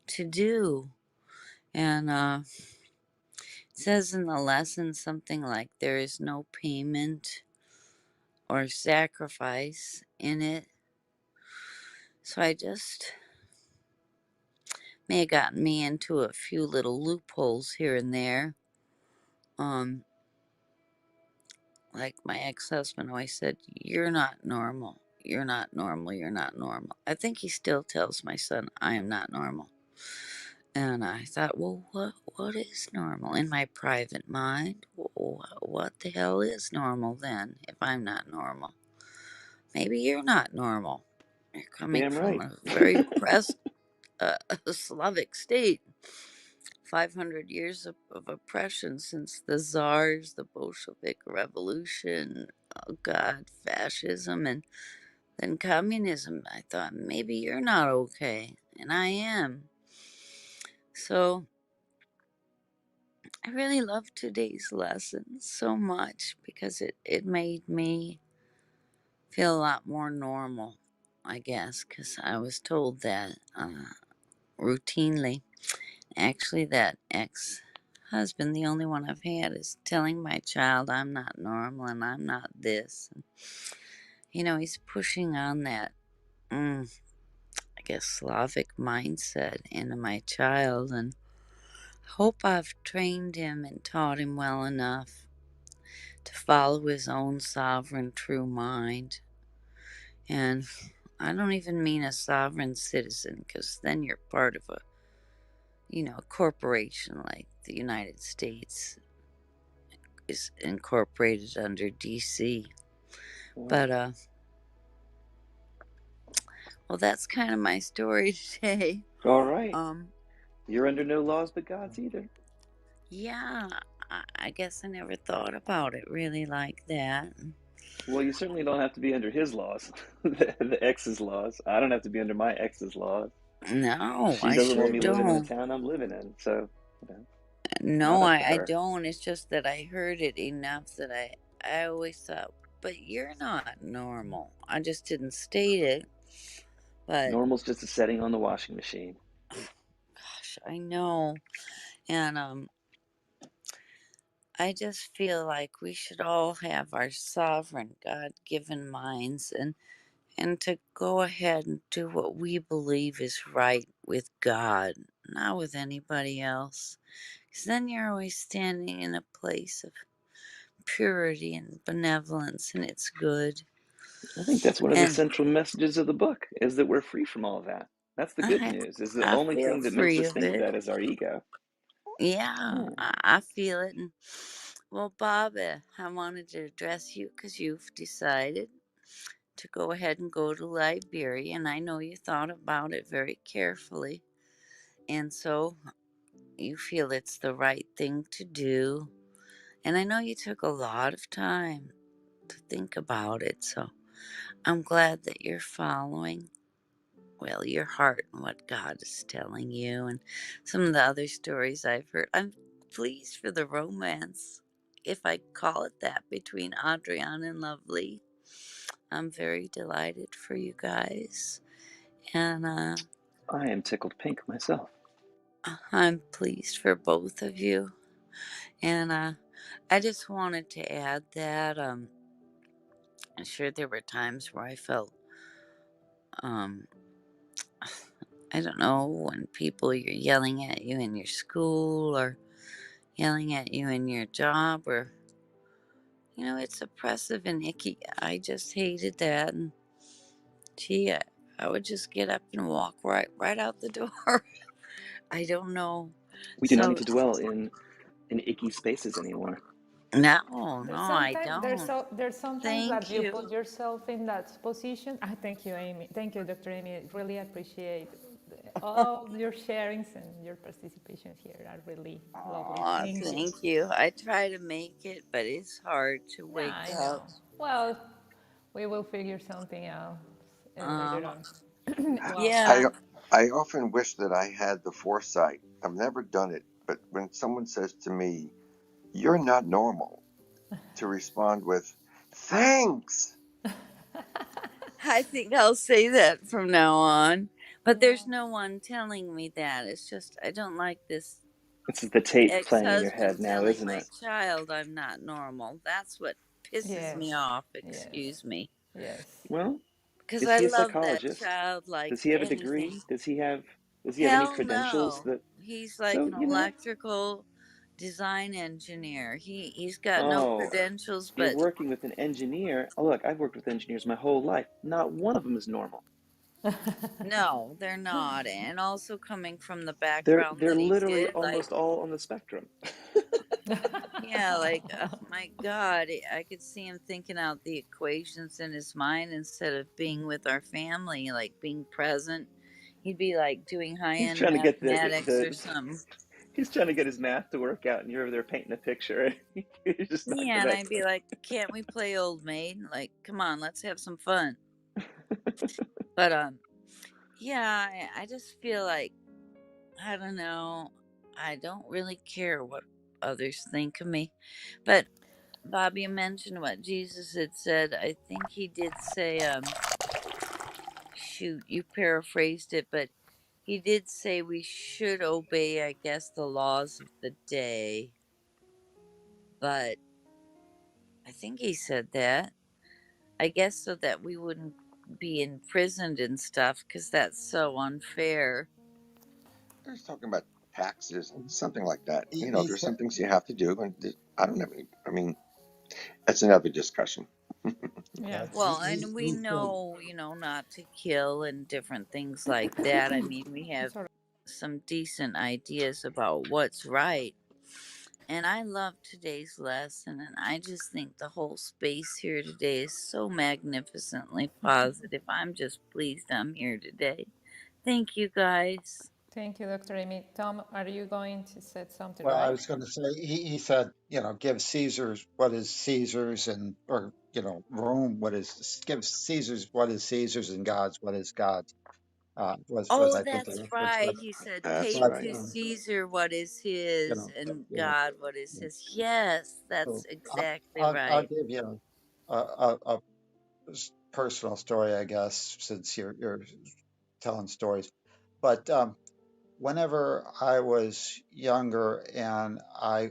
Speaker 8: to do. And it says in the lesson something like there is no payment or sacrifice in it. So I just may have gotten me into a few little loopholes here and there. Um, like my ex-husband always said, "You're not normal. You're not normal. You're not normal." I think he still tells my son, "I am not normal." And I thought, well, what is normal in my private mind? What the hell is normal then if I'm not normal? Maybe you're not normal. You're coming
Speaker 1: Damn
Speaker 8: from
Speaker 1: right.
Speaker 8: a very oppressed Slavic state. 500 years of oppression since the czars, the Bolshevik Revolution, oh God, fascism, and then communism. I thought, maybe you're not okay, and I am. So I really loved today's lesson so much because it made me feel a lot more normal, I guess, because I was told that routinely. Actually, that ex husband, the only one I've had, is telling my child I'm not normal and I'm not this. And, he's pushing on that, I guess, Slavic mindset into my child. And hope I've trained him and taught him well enough to follow his own sovereign true mind. And I don't even mean a sovereign citizen, because then you're part of a corporation like the United States is incorporated under DC. But well, that's kind of my story today.
Speaker 1: All right.
Speaker 8: Um
Speaker 1: You're under no laws but God's either.
Speaker 8: yeah, I guess I never thought about it really like that.
Speaker 1: Well, you certainly don't have to be under his laws, the ex's laws. I don't have to be under my ex's laws.
Speaker 8: No,
Speaker 1: She
Speaker 8: I
Speaker 1: doesn't want
Speaker 8: sure
Speaker 1: me living in the
Speaker 8: don't.
Speaker 1: town I'm living in, so not
Speaker 8: No,
Speaker 1: up to
Speaker 8: I
Speaker 1: her.
Speaker 8: don't. It's just that I heard it enough that I always thought, but you're not normal. I just didn't state it. But
Speaker 1: Normal's just a setting on the washing machine.
Speaker 8: gosh, I know. And I just feel like we should all have our sovereign God-given minds and to go ahead and do what we believe is right with God, not with anybody else. Because then you're always standing in a place of purity and benevolence, and it's good.
Speaker 1: I think that's one of the
Speaker 8: And
Speaker 1: central messages of the book, is that we're free from all that. That's the good
Speaker 8: I,
Speaker 1: news, is the
Speaker 8: I
Speaker 1: only
Speaker 8: feel
Speaker 1: thing that makes
Speaker 8: free
Speaker 1: us
Speaker 8: of
Speaker 1: think
Speaker 8: it.
Speaker 1: that is our ego.
Speaker 8: Yeah,
Speaker 1: Yeah.
Speaker 8: I feel it. And well, Bob, I wanted to address you because you've decided to go ahead and go to Liberia, and I know you thought about it very carefully, and so you feel it's the right thing to do. And I know you took a lot of time to think about it, so I'm glad that you're following, well, your heart and what God is telling you. And some of the other stories I've heard, I'm pleased for the romance, if I call it that, between Adriana and Lovely. I'm very delighted for you guys. And
Speaker 1: I am tickled pink myself.
Speaker 8: I'm pleased for both of you. And I just wanted to add that I'm sure there were times where I felt, um, I don't know, when people you're yelling at you in your school or yelling at you in your job, or it's oppressive and icky. I just hated that. And gee, I would just get up and walk right out the door. I don't know.
Speaker 1: We do not need
Speaker 8: So
Speaker 1: to dwell in icky spaces anymore.
Speaker 8: no,
Speaker 3: There's
Speaker 8: I
Speaker 3: sometimes
Speaker 8: don't.
Speaker 3: there's sometimes that
Speaker 8: Thank
Speaker 3: you put
Speaker 8: you.
Speaker 3: yourself in that position. Thank you, Amy. Thank you, Dr. Amy. Really appreciate all your sharings and your participations here are really lovely.
Speaker 8: Aw,
Speaker 3: Thank you.
Speaker 8: thank you. I try to make it, but it's hard to
Speaker 3: Yeah,
Speaker 8: wake
Speaker 3: I
Speaker 8: up.
Speaker 3: know. Well, we will figure something out later
Speaker 8: Um,
Speaker 3: on. Well,
Speaker 4: I
Speaker 8: yeah.
Speaker 4: I often wish that I had the foresight. I've never done it, but when someone says to me, "You're not normal," to respond with, "Thanks."
Speaker 8: I think I'll say that from now on. But
Speaker 3: yeah.
Speaker 8: there's no one telling me that. It's just I don't like this
Speaker 1: This is the tape playing in your
Speaker 8: ex-husband
Speaker 1: head now,
Speaker 8: telling
Speaker 1: isn't
Speaker 8: my
Speaker 1: it?
Speaker 8: child I'm not normal. That's what pisses
Speaker 3: Yes.
Speaker 8: me off,
Speaker 3: Yes.
Speaker 8: excuse me.
Speaker 3: Yes.
Speaker 1: Well,
Speaker 8: Because
Speaker 1: is
Speaker 8: I
Speaker 1: he a
Speaker 8: love that
Speaker 1: psychologist?
Speaker 8: child like
Speaker 1: Does he have a
Speaker 8: anything.
Speaker 1: degree? Does he have any
Speaker 8: Hell
Speaker 1: credentials
Speaker 8: no.
Speaker 1: that
Speaker 8: He's like
Speaker 1: so,
Speaker 8: an electrical design engineer. He's got no
Speaker 1: Oh,
Speaker 8: credentials,
Speaker 1: you're
Speaker 8: but
Speaker 1: working with an engineer. Oh, look, I've worked with engineers my whole life. Not one of them is normal.
Speaker 8: no, they're not. And also coming from the
Speaker 1: They're
Speaker 8: background
Speaker 1: they're
Speaker 8: that he
Speaker 1: literally
Speaker 8: did, like,
Speaker 1: almost all on the spectrum.
Speaker 8: yeah, like, oh my God, I could see him thinking out the equations in his mind instead of being with our family, like being present. He'd be like doing
Speaker 1: He's
Speaker 8: high-end
Speaker 1: trying to get
Speaker 8: mathematics or something.
Speaker 1: he's trying to get his math to work out, and you're over there painting a picture. You're just not
Speaker 8: Yeah, and I'd be
Speaker 1: connected.
Speaker 8: like, can't we play old maid? Like, come on, let's have some fun. But yeah, I just feel like, I don't know, I don't really care what others think of me. But Bob, you mentioned what Jesus had said. I think he did say, shoot, you paraphrased it, but he did say we should obey, I guess, the laws of the day. But I think he said that. I guess so that we wouldn't be imprisoned and stuff, because that's so unfair.
Speaker 4: They're just talking about taxes and something like that.
Speaker 5: He,
Speaker 4: You know,
Speaker 5: he
Speaker 4: there's
Speaker 5: said,
Speaker 4: some things you have to do, and I don't have any. I mean, that's another discussion.
Speaker 3: Yeah.
Speaker 5: yeah,
Speaker 8: Well, and we
Speaker 5: he said,
Speaker 8: know, not to kill and different things like that. I mean, we have
Speaker 3: It's all right.
Speaker 8: some decent ideas about what's right. And I love today's lesson, and I just think the whole space here today is so magnificently positive. I'm just pleased I'm here today. Thank you, guys.
Speaker 3: Thank you, Dr. Amy. Tom, are you going to say something,
Speaker 5: well, I
Speaker 3: right?
Speaker 5: was going to say, he said, give Caesar's what is Caesar's or, Rome give Caesar's what is Caesar's and God's what is God's, was
Speaker 8: Oh,
Speaker 5: I think the
Speaker 8: that's
Speaker 5: reference,
Speaker 8: right. He said,
Speaker 4: That's
Speaker 8: pay
Speaker 5: but,
Speaker 4: right.
Speaker 8: to Caesar what is his, and
Speaker 5: you know,
Speaker 8: God what is his. Yes,
Speaker 5: so
Speaker 8: that's exactly
Speaker 5: I'll
Speaker 8: right.
Speaker 5: give you a personal story, I guess, since you're telling stories. But whenever I was younger and I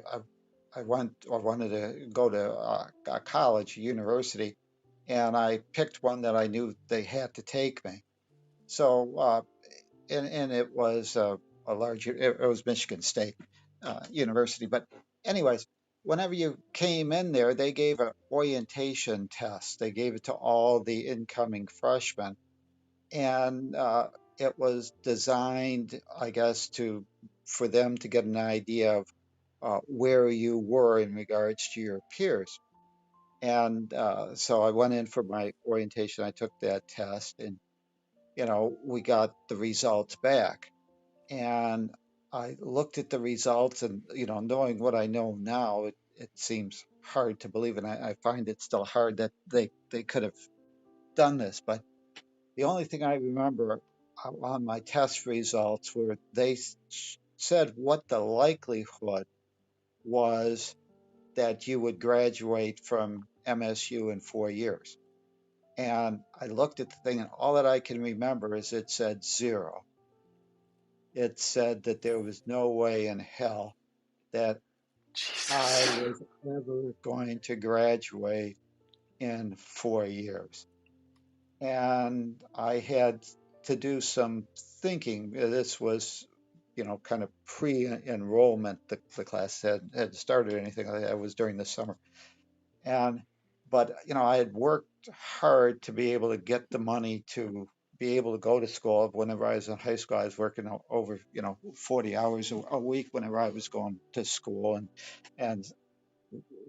Speaker 5: wanted to go to a college, a university, and I picked one that I knew they had to take me. So and it was a large, it was Michigan State University. But anyways, whenever you came in there, they gave an orientation test. They gave it to all the incoming freshmen, and it was designed, I guess, to for them to get an idea of where you were in regards to your peers. And so I went in for my orientation. I took that test, and we got the results back. And I looked at the results, and knowing what I know now, it seems hard to believe, and I find it still hard that they could have done this. But the only thing I remember on my test results were they said what the likelihood was that you would graduate from MSU in 4 years. And I looked at the thing, and all that I can remember is it said zero. It said that there was no way in hell that I
Speaker 1: Jesus.
Speaker 5: was ever going to graduate in 4 years. And I had to do some thinking. This was, kind of pre-enrollment. The class had started or anything like that. It was during the summer. And, but, I had worked hard to be able to get the money to be able to go to school. Whenever I was in high school, I was working over, 40 hours a week whenever I was going to school. And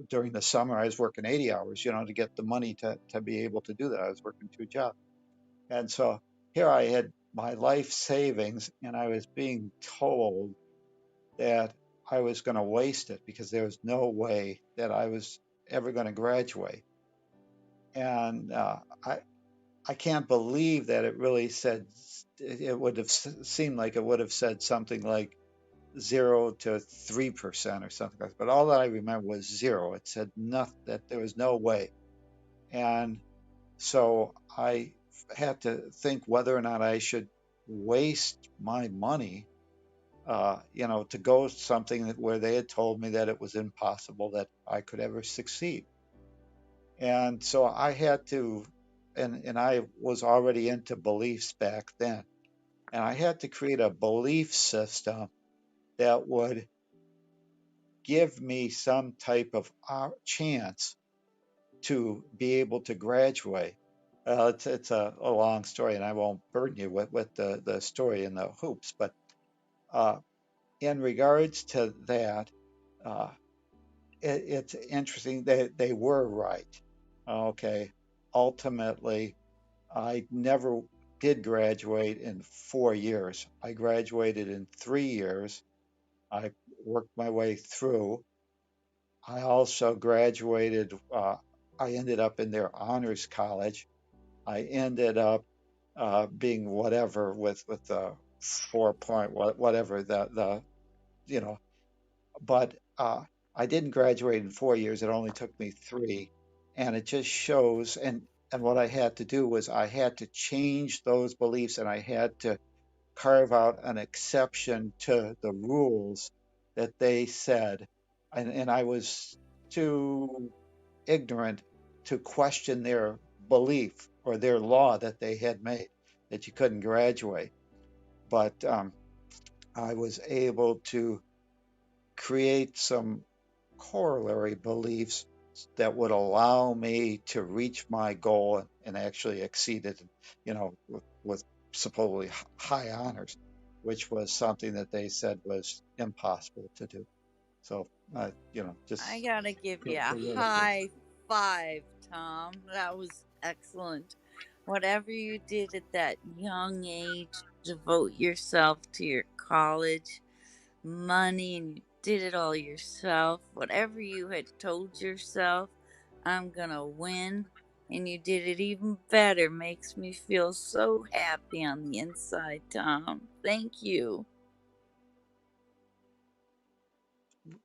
Speaker 5: during the summer, I was working 80 hours, to get the money to be able to do that. I was working two jobs. And so here I had my life savings, and I was being told that I was going to waste it because there was no way that I was ever going to graduate. And I can't believe that it really said, it would have seemed like it would have said something like 0 to 3% or something like that. But all that I remember was zero. It said nothing, that there was no way. And so I had to think whether or not I should waste my money, to go something where they had told me that it was impossible that I could ever succeed. And so I had to, and I was already into beliefs back then, and I had to create a belief system that would give me some type of chance to be able to graduate. It's a long story, and I won't burden you with the story and the hoops. But in regards to that, uh, it's interesting that they were right. Okay. Ultimately, I never did graduate in 4 years. I graduated in 3 years. I worked my way through. I also graduated. I ended up in their honors college. I ended up being whatever with the 4 point whatever the you know. But I didn't graduate in 4 years. It only took me three, and it just shows. And what I had to do was I had to change those beliefs, and I had to carve out an exception to the rules that they said, and I was too ignorant to question their belief or their law that they had made that you couldn't graduate. But I was able to create some corollary beliefs that would allow me to reach my goal and actually exceed it, with supposedly high honors, which was something that they said was impossible to do. So,
Speaker 8: I
Speaker 5: just
Speaker 8: gotta give
Speaker 5: for
Speaker 8: you a
Speaker 5: what it is.
Speaker 8: high five, Tom. That was excellent. Whatever you did at that young age, devote yourself to your college money, and you did it all yourself. Whatever you had told yourself, I'm gonna win, and you did it even better. Makes me feel so happy on the inside, Tom. Thank you.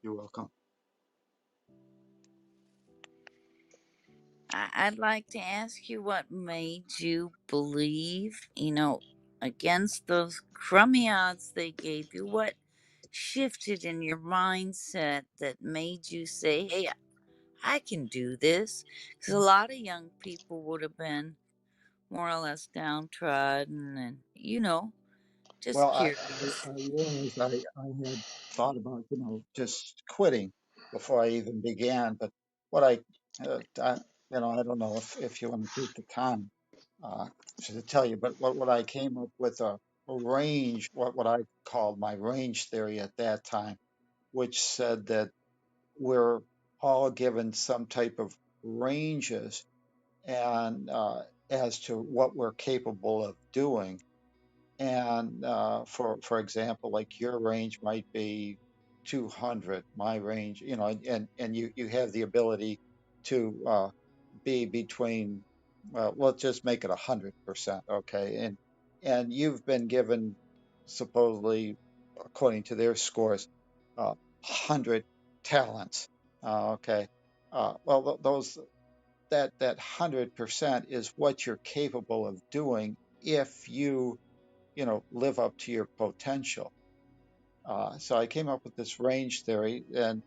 Speaker 5: You're welcome.
Speaker 8: I'd like to ask you what made you believe, against those crummy odds they gave you, what shifted in your mindset that made you say, hey, I can do this? Because a lot of young people would have been more or less downtrodden and, just
Speaker 5: Well,
Speaker 8: curious.
Speaker 5: I realized I had thought about, just quitting before I even began. But what I don't know if you want to take the time uh, to tell you, but what I came up with a range, what I called my range theory at that time, which said that we're all given some type of ranges and as to what we're capable of doing. And for example, like your range might be 200, my range, and you have the ability to be between, well, let's just make it 100%, okay? And you've been given supposedly, according to their scores, 100 talents, okay? Well, those that 100% is what you're capable of doing if you live up to your potential. So I came up with this range theory, and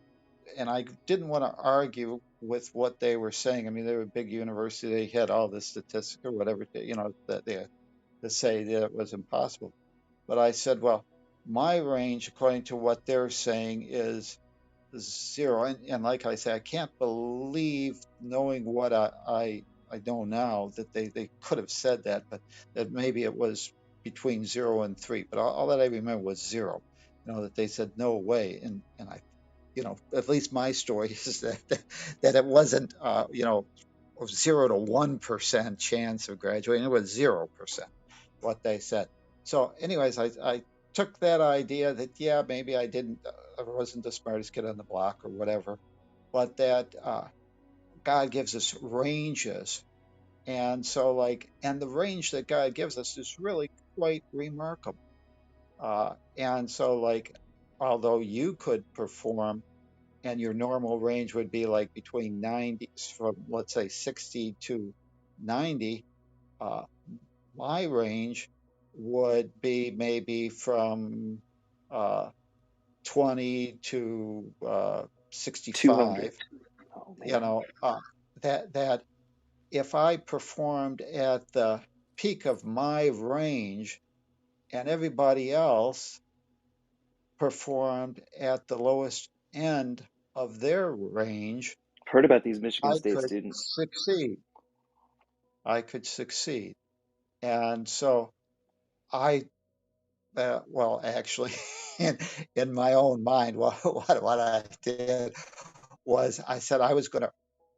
Speaker 5: I didn't want to argue with what they were saying. I mean, they were a big university; they had all this statistics or whatever, that they to say that it was impossible. But I said, well, my range, according to what they're saying, is zero. And like I say, I can't believe, knowing what I know now, that they could have said that, but that maybe it was between 0 and 3. But all that I remember was zero. That they said no way, and I, at least my story is that it wasn't, 0 to 1% chance of graduating. It was 0% what they said. So, anyways, I took that idea that, yeah, maybe I wasn't the smartest kid on the block or whatever, but that God gives us ranges. And so, and the range that God gives us is really quite remarkable. And so, although you could perform, and your normal range would be like between 90, from let's say 60 to 90, uh, my range would be maybe from uh, 20 to
Speaker 1: 200.
Speaker 5: 65.
Speaker 1: Oh
Speaker 5: You
Speaker 1: man.
Speaker 5: know, that if I performed at the peak of my range and everybody else performed at the lowest end of their range,
Speaker 1: I've heard about these Michigan
Speaker 5: I
Speaker 1: State
Speaker 5: could
Speaker 1: students.
Speaker 5: succeed. I could succeed. And so I, well, actually, in my own mind, what I did was I said I was going to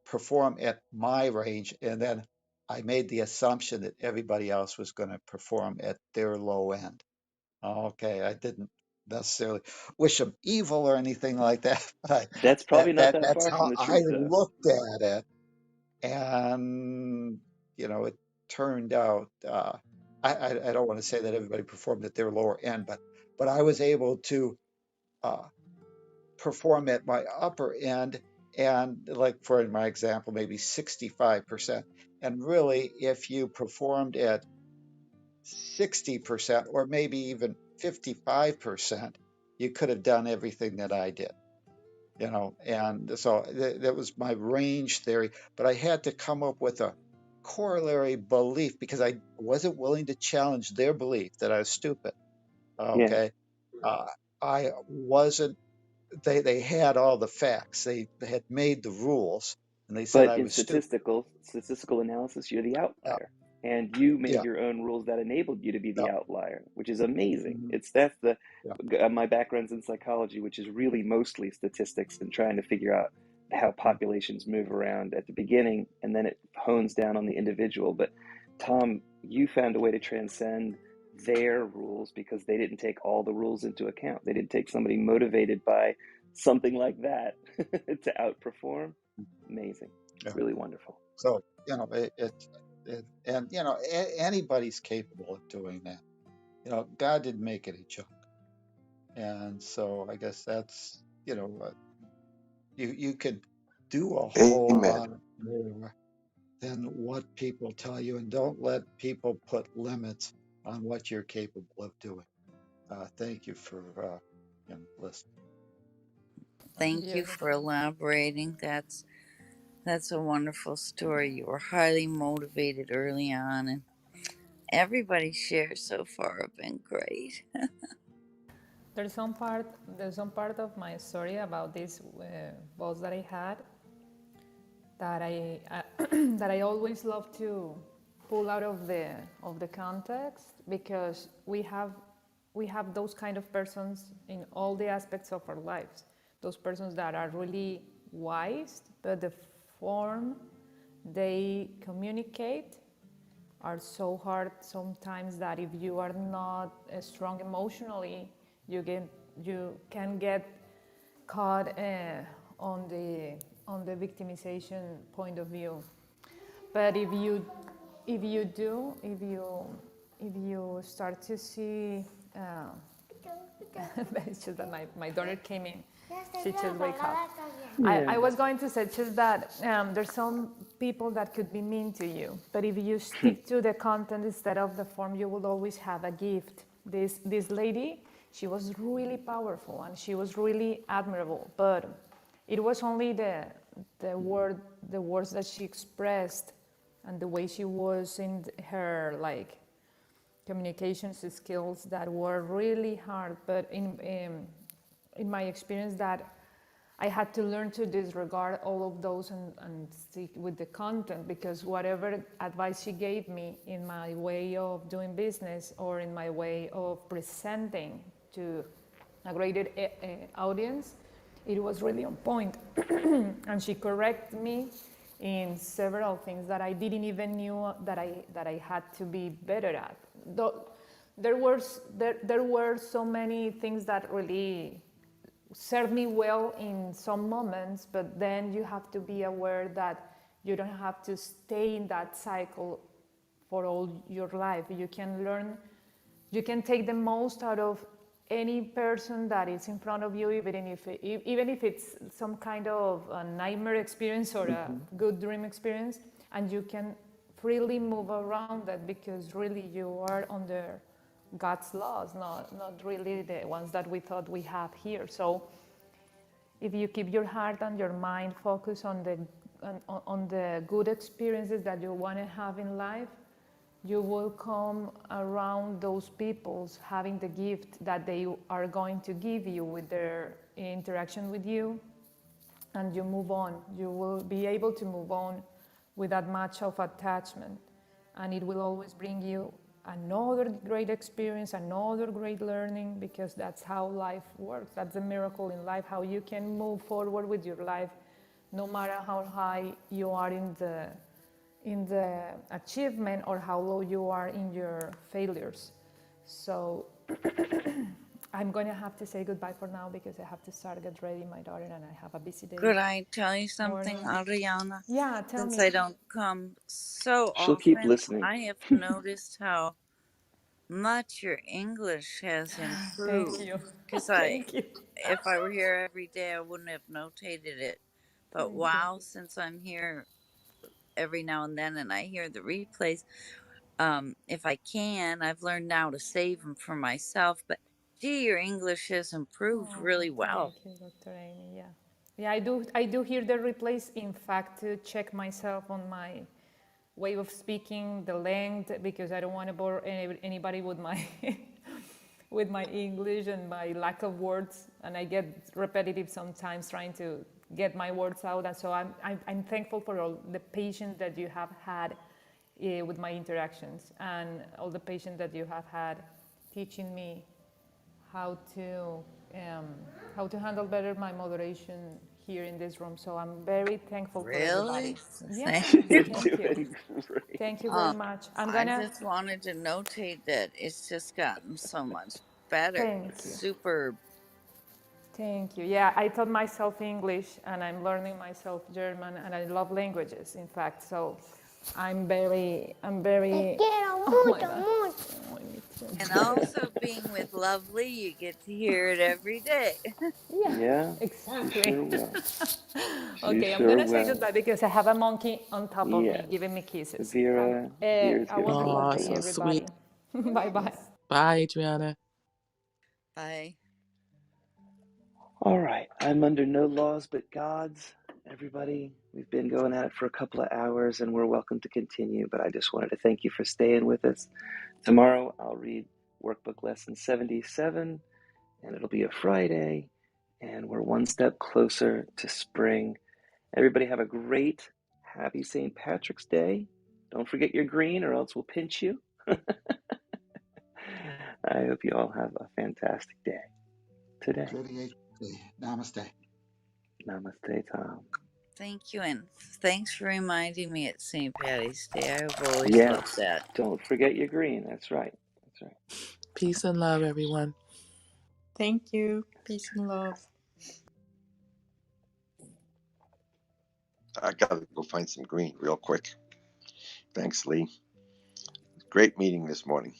Speaker 5: perform at my range, and then I made the assumption that everybody else was going to perform at their low end. Okay, I didn't necessarily wish them evil or anything like that, but
Speaker 1: That's probably not that
Speaker 5: that's
Speaker 1: far from
Speaker 5: how
Speaker 1: the
Speaker 5: I
Speaker 1: truth, though.
Speaker 5: looked at it. And it turned out I don't want to say that everybody performed at their lower end, but I was able to uh, perform at my upper end, and like for my example, maybe 65%. And really, if you performed at 60% or maybe even 55%, you could have done everything that I did. And so that was my range theory, but I had to come up with a corollary belief because I wasn't willing to challenge their belief that I was stupid.
Speaker 1: Yeah.
Speaker 5: Okay. Uh, I wasn't, they had all the facts. They had made the rules and they said
Speaker 1: But
Speaker 5: I
Speaker 1: in
Speaker 5: was stupid.
Speaker 1: statistical analysis, you're the
Speaker 5: Uh,
Speaker 1: outlier. And you made
Speaker 5: yeah.
Speaker 1: your own rules that enabled you to be
Speaker 5: Yeah.
Speaker 1: the outlier, which is amazing.
Speaker 5: Mhm,
Speaker 1: That's the
Speaker 5: yeah.
Speaker 1: my background's in psychology, which is really mostly statistics and trying to figure out how
Speaker 5: Mhm,
Speaker 1: populations move around at the beginning, and then it hones down on the individual. But Tom, you found a way to transcend their rules because they didn't take all the rules into account. They didn't take somebody motivated by something like that to outperform. Amazing.
Speaker 5: yeah.
Speaker 1: Really wonderful.
Speaker 5: So, and anybody's capable of doing that. God didn't make any junk. And so I guess that's, you can do a whole
Speaker 4: Amen.
Speaker 5: lot more than what people tell you, and don't let people put limits on what you're capable of doing. Thank you for listening.
Speaker 8: Thank you for
Speaker 3: Beautiful.
Speaker 8: elaborating. That's a wonderful story. You were highly motivated early on, and everybody's shares so far have been great.
Speaker 3: There's some part. There's some part of my story about this boss that I had that I that I always love to pull out of the context because we have those kind of persons in all the aspects of our lives. Those persons that are really wise, but the form they communicate are so hard sometimes that if you are not strong emotionally, you can get caught on the victimization point of view. But if you start to see, it's just that my daughter came in. She just wake up.
Speaker 1: Yeah.
Speaker 3: I was going to say just that there's some people that could be mean to you, but if you stick to the content instead of the form, you will always have a gift. This lady, she was really powerful and she was really admirable, but it was only the words that she expressed and the way she was in her like communications skills that were really hard. But in my experience, that I had to learn to disregard all of those and stick with the content because whatever advice she gave me in my way of doing business or in my way of presenting to a greater audience, it was really on point. And she corrected me in several things that I didn't even knew that I had to be better at. There were so many things that really served me well in some moments, but then you have to be aware that you don't have to stay in that cycle for all your life. You can take the most out of any person that is in front of you, even if it's some kind of a nightmare experience or a good dream experience, and you can freely move around that because really you are under God's laws, not really the ones that we thought we have here. So if you keep your heart and your mind focused on the good experiences that you want to have in life, you will come around those peoples having the gift that they are going to give you with their interaction with you, and you move on. You will be able to move on without much of attachment, and it will always bring you another great experience, another great learning, because that's how life works. That's the miracle in life, how you can move forward with your life no matter how high you are in the achievement or how low you are in your failures. So I'm going to have to say goodbye for now because I have to start get ready my daughter, and I have a busy day.
Speaker 8: Could I tell you something,
Speaker 3: Morning.
Speaker 8: Adriana?
Speaker 3: Yeah, tell
Speaker 8: Since
Speaker 3: me.
Speaker 8: I don't come so
Speaker 1: She'll keep
Speaker 8: often,
Speaker 1: listening.
Speaker 8: I have noticed how much your English has
Speaker 3: Thank
Speaker 8: improved.
Speaker 3: you.
Speaker 8: Because
Speaker 3: Thank you.
Speaker 8: if I were here every day, I wouldn't have notated it. But
Speaker 3: Thank you.
Speaker 8: wow, since I'm here every now and then and I hear the replays, if I can, I've learned now to save them for myself. But gee, your English has improved
Speaker 3: Oh,
Speaker 8: really well.
Speaker 3: thank you, Dr. Amy. Yeah. Yeah, I do hear the replays, in fact, to check myself on my way of speaking, the length, because I don't want to bore anybody with my with my English and my lack of words, and I get repetitive sometimes trying to get my words out. And so I'm thankful for all the patience that you have had with my interactions, and all the patience that you have had teaching me how to handle better my moderation here in this room. So I'm very thankful for everybody.
Speaker 8: Really?
Speaker 3: Yeah,
Speaker 8: Thank
Speaker 1: You're
Speaker 8: you.
Speaker 3: thank you.
Speaker 1: doing great.
Speaker 3: Thank you very much. I'm
Speaker 8: I
Speaker 3: gonna
Speaker 8: just wanted to notate that it's just gotten so much better.
Speaker 3: thank you.
Speaker 8: Super.
Speaker 3: Thank you. Yeah, I taught myself English and I'm learning myself German, and I love languages, in fact. So I'm very oh my God. Oh, me too.
Speaker 8: And also being with Lovely, you get to hear it every day.
Speaker 3: Yeah,
Speaker 1: Yeah, she
Speaker 3: exactly.
Speaker 1: sure will. She
Speaker 3: Okay, I'm
Speaker 1: sure
Speaker 3: gonna say
Speaker 1: will.
Speaker 3: goodbye because I have a monkey on top of me
Speaker 1: Yes.
Speaker 3: giving me kisses.
Speaker 1: Vera's
Speaker 3: A
Speaker 1: gonna say
Speaker 3: wonderful
Speaker 7: Oh,
Speaker 3: day,
Speaker 7: so
Speaker 1: goodbye.
Speaker 3: everybody.
Speaker 7: sweet.
Speaker 3: Bye bye.
Speaker 7: Bye, Adriana.
Speaker 8: Bye.
Speaker 1: All right. I'm under no laws but God's. Everybody, we've been going at it for a couple of hours and we're welcome to continue, but I just wanted to thank you for staying with us. Tomorrow I'll read workbook lesson 77, and it'll be a Friday, and we're one step closer to spring. Everybody have a great, happy St. Patrick's Day. Don't forget your green or else we'll pinch you. I hope you all have a fantastic day today.
Speaker 5: Namaste.
Speaker 1: Namaste, Tom.
Speaker 8: Thank you. And thanks for reminding me it's St. Patty's Day. I've always loved
Speaker 1: Yes,
Speaker 8: that.
Speaker 1: don't forget your green. That's right. That's right.
Speaker 7: Peace and love, everyone.
Speaker 9: Thank you. Peace and love.
Speaker 4: I gotta go find some green real quick. Thanks, Lee. Great meeting this morning.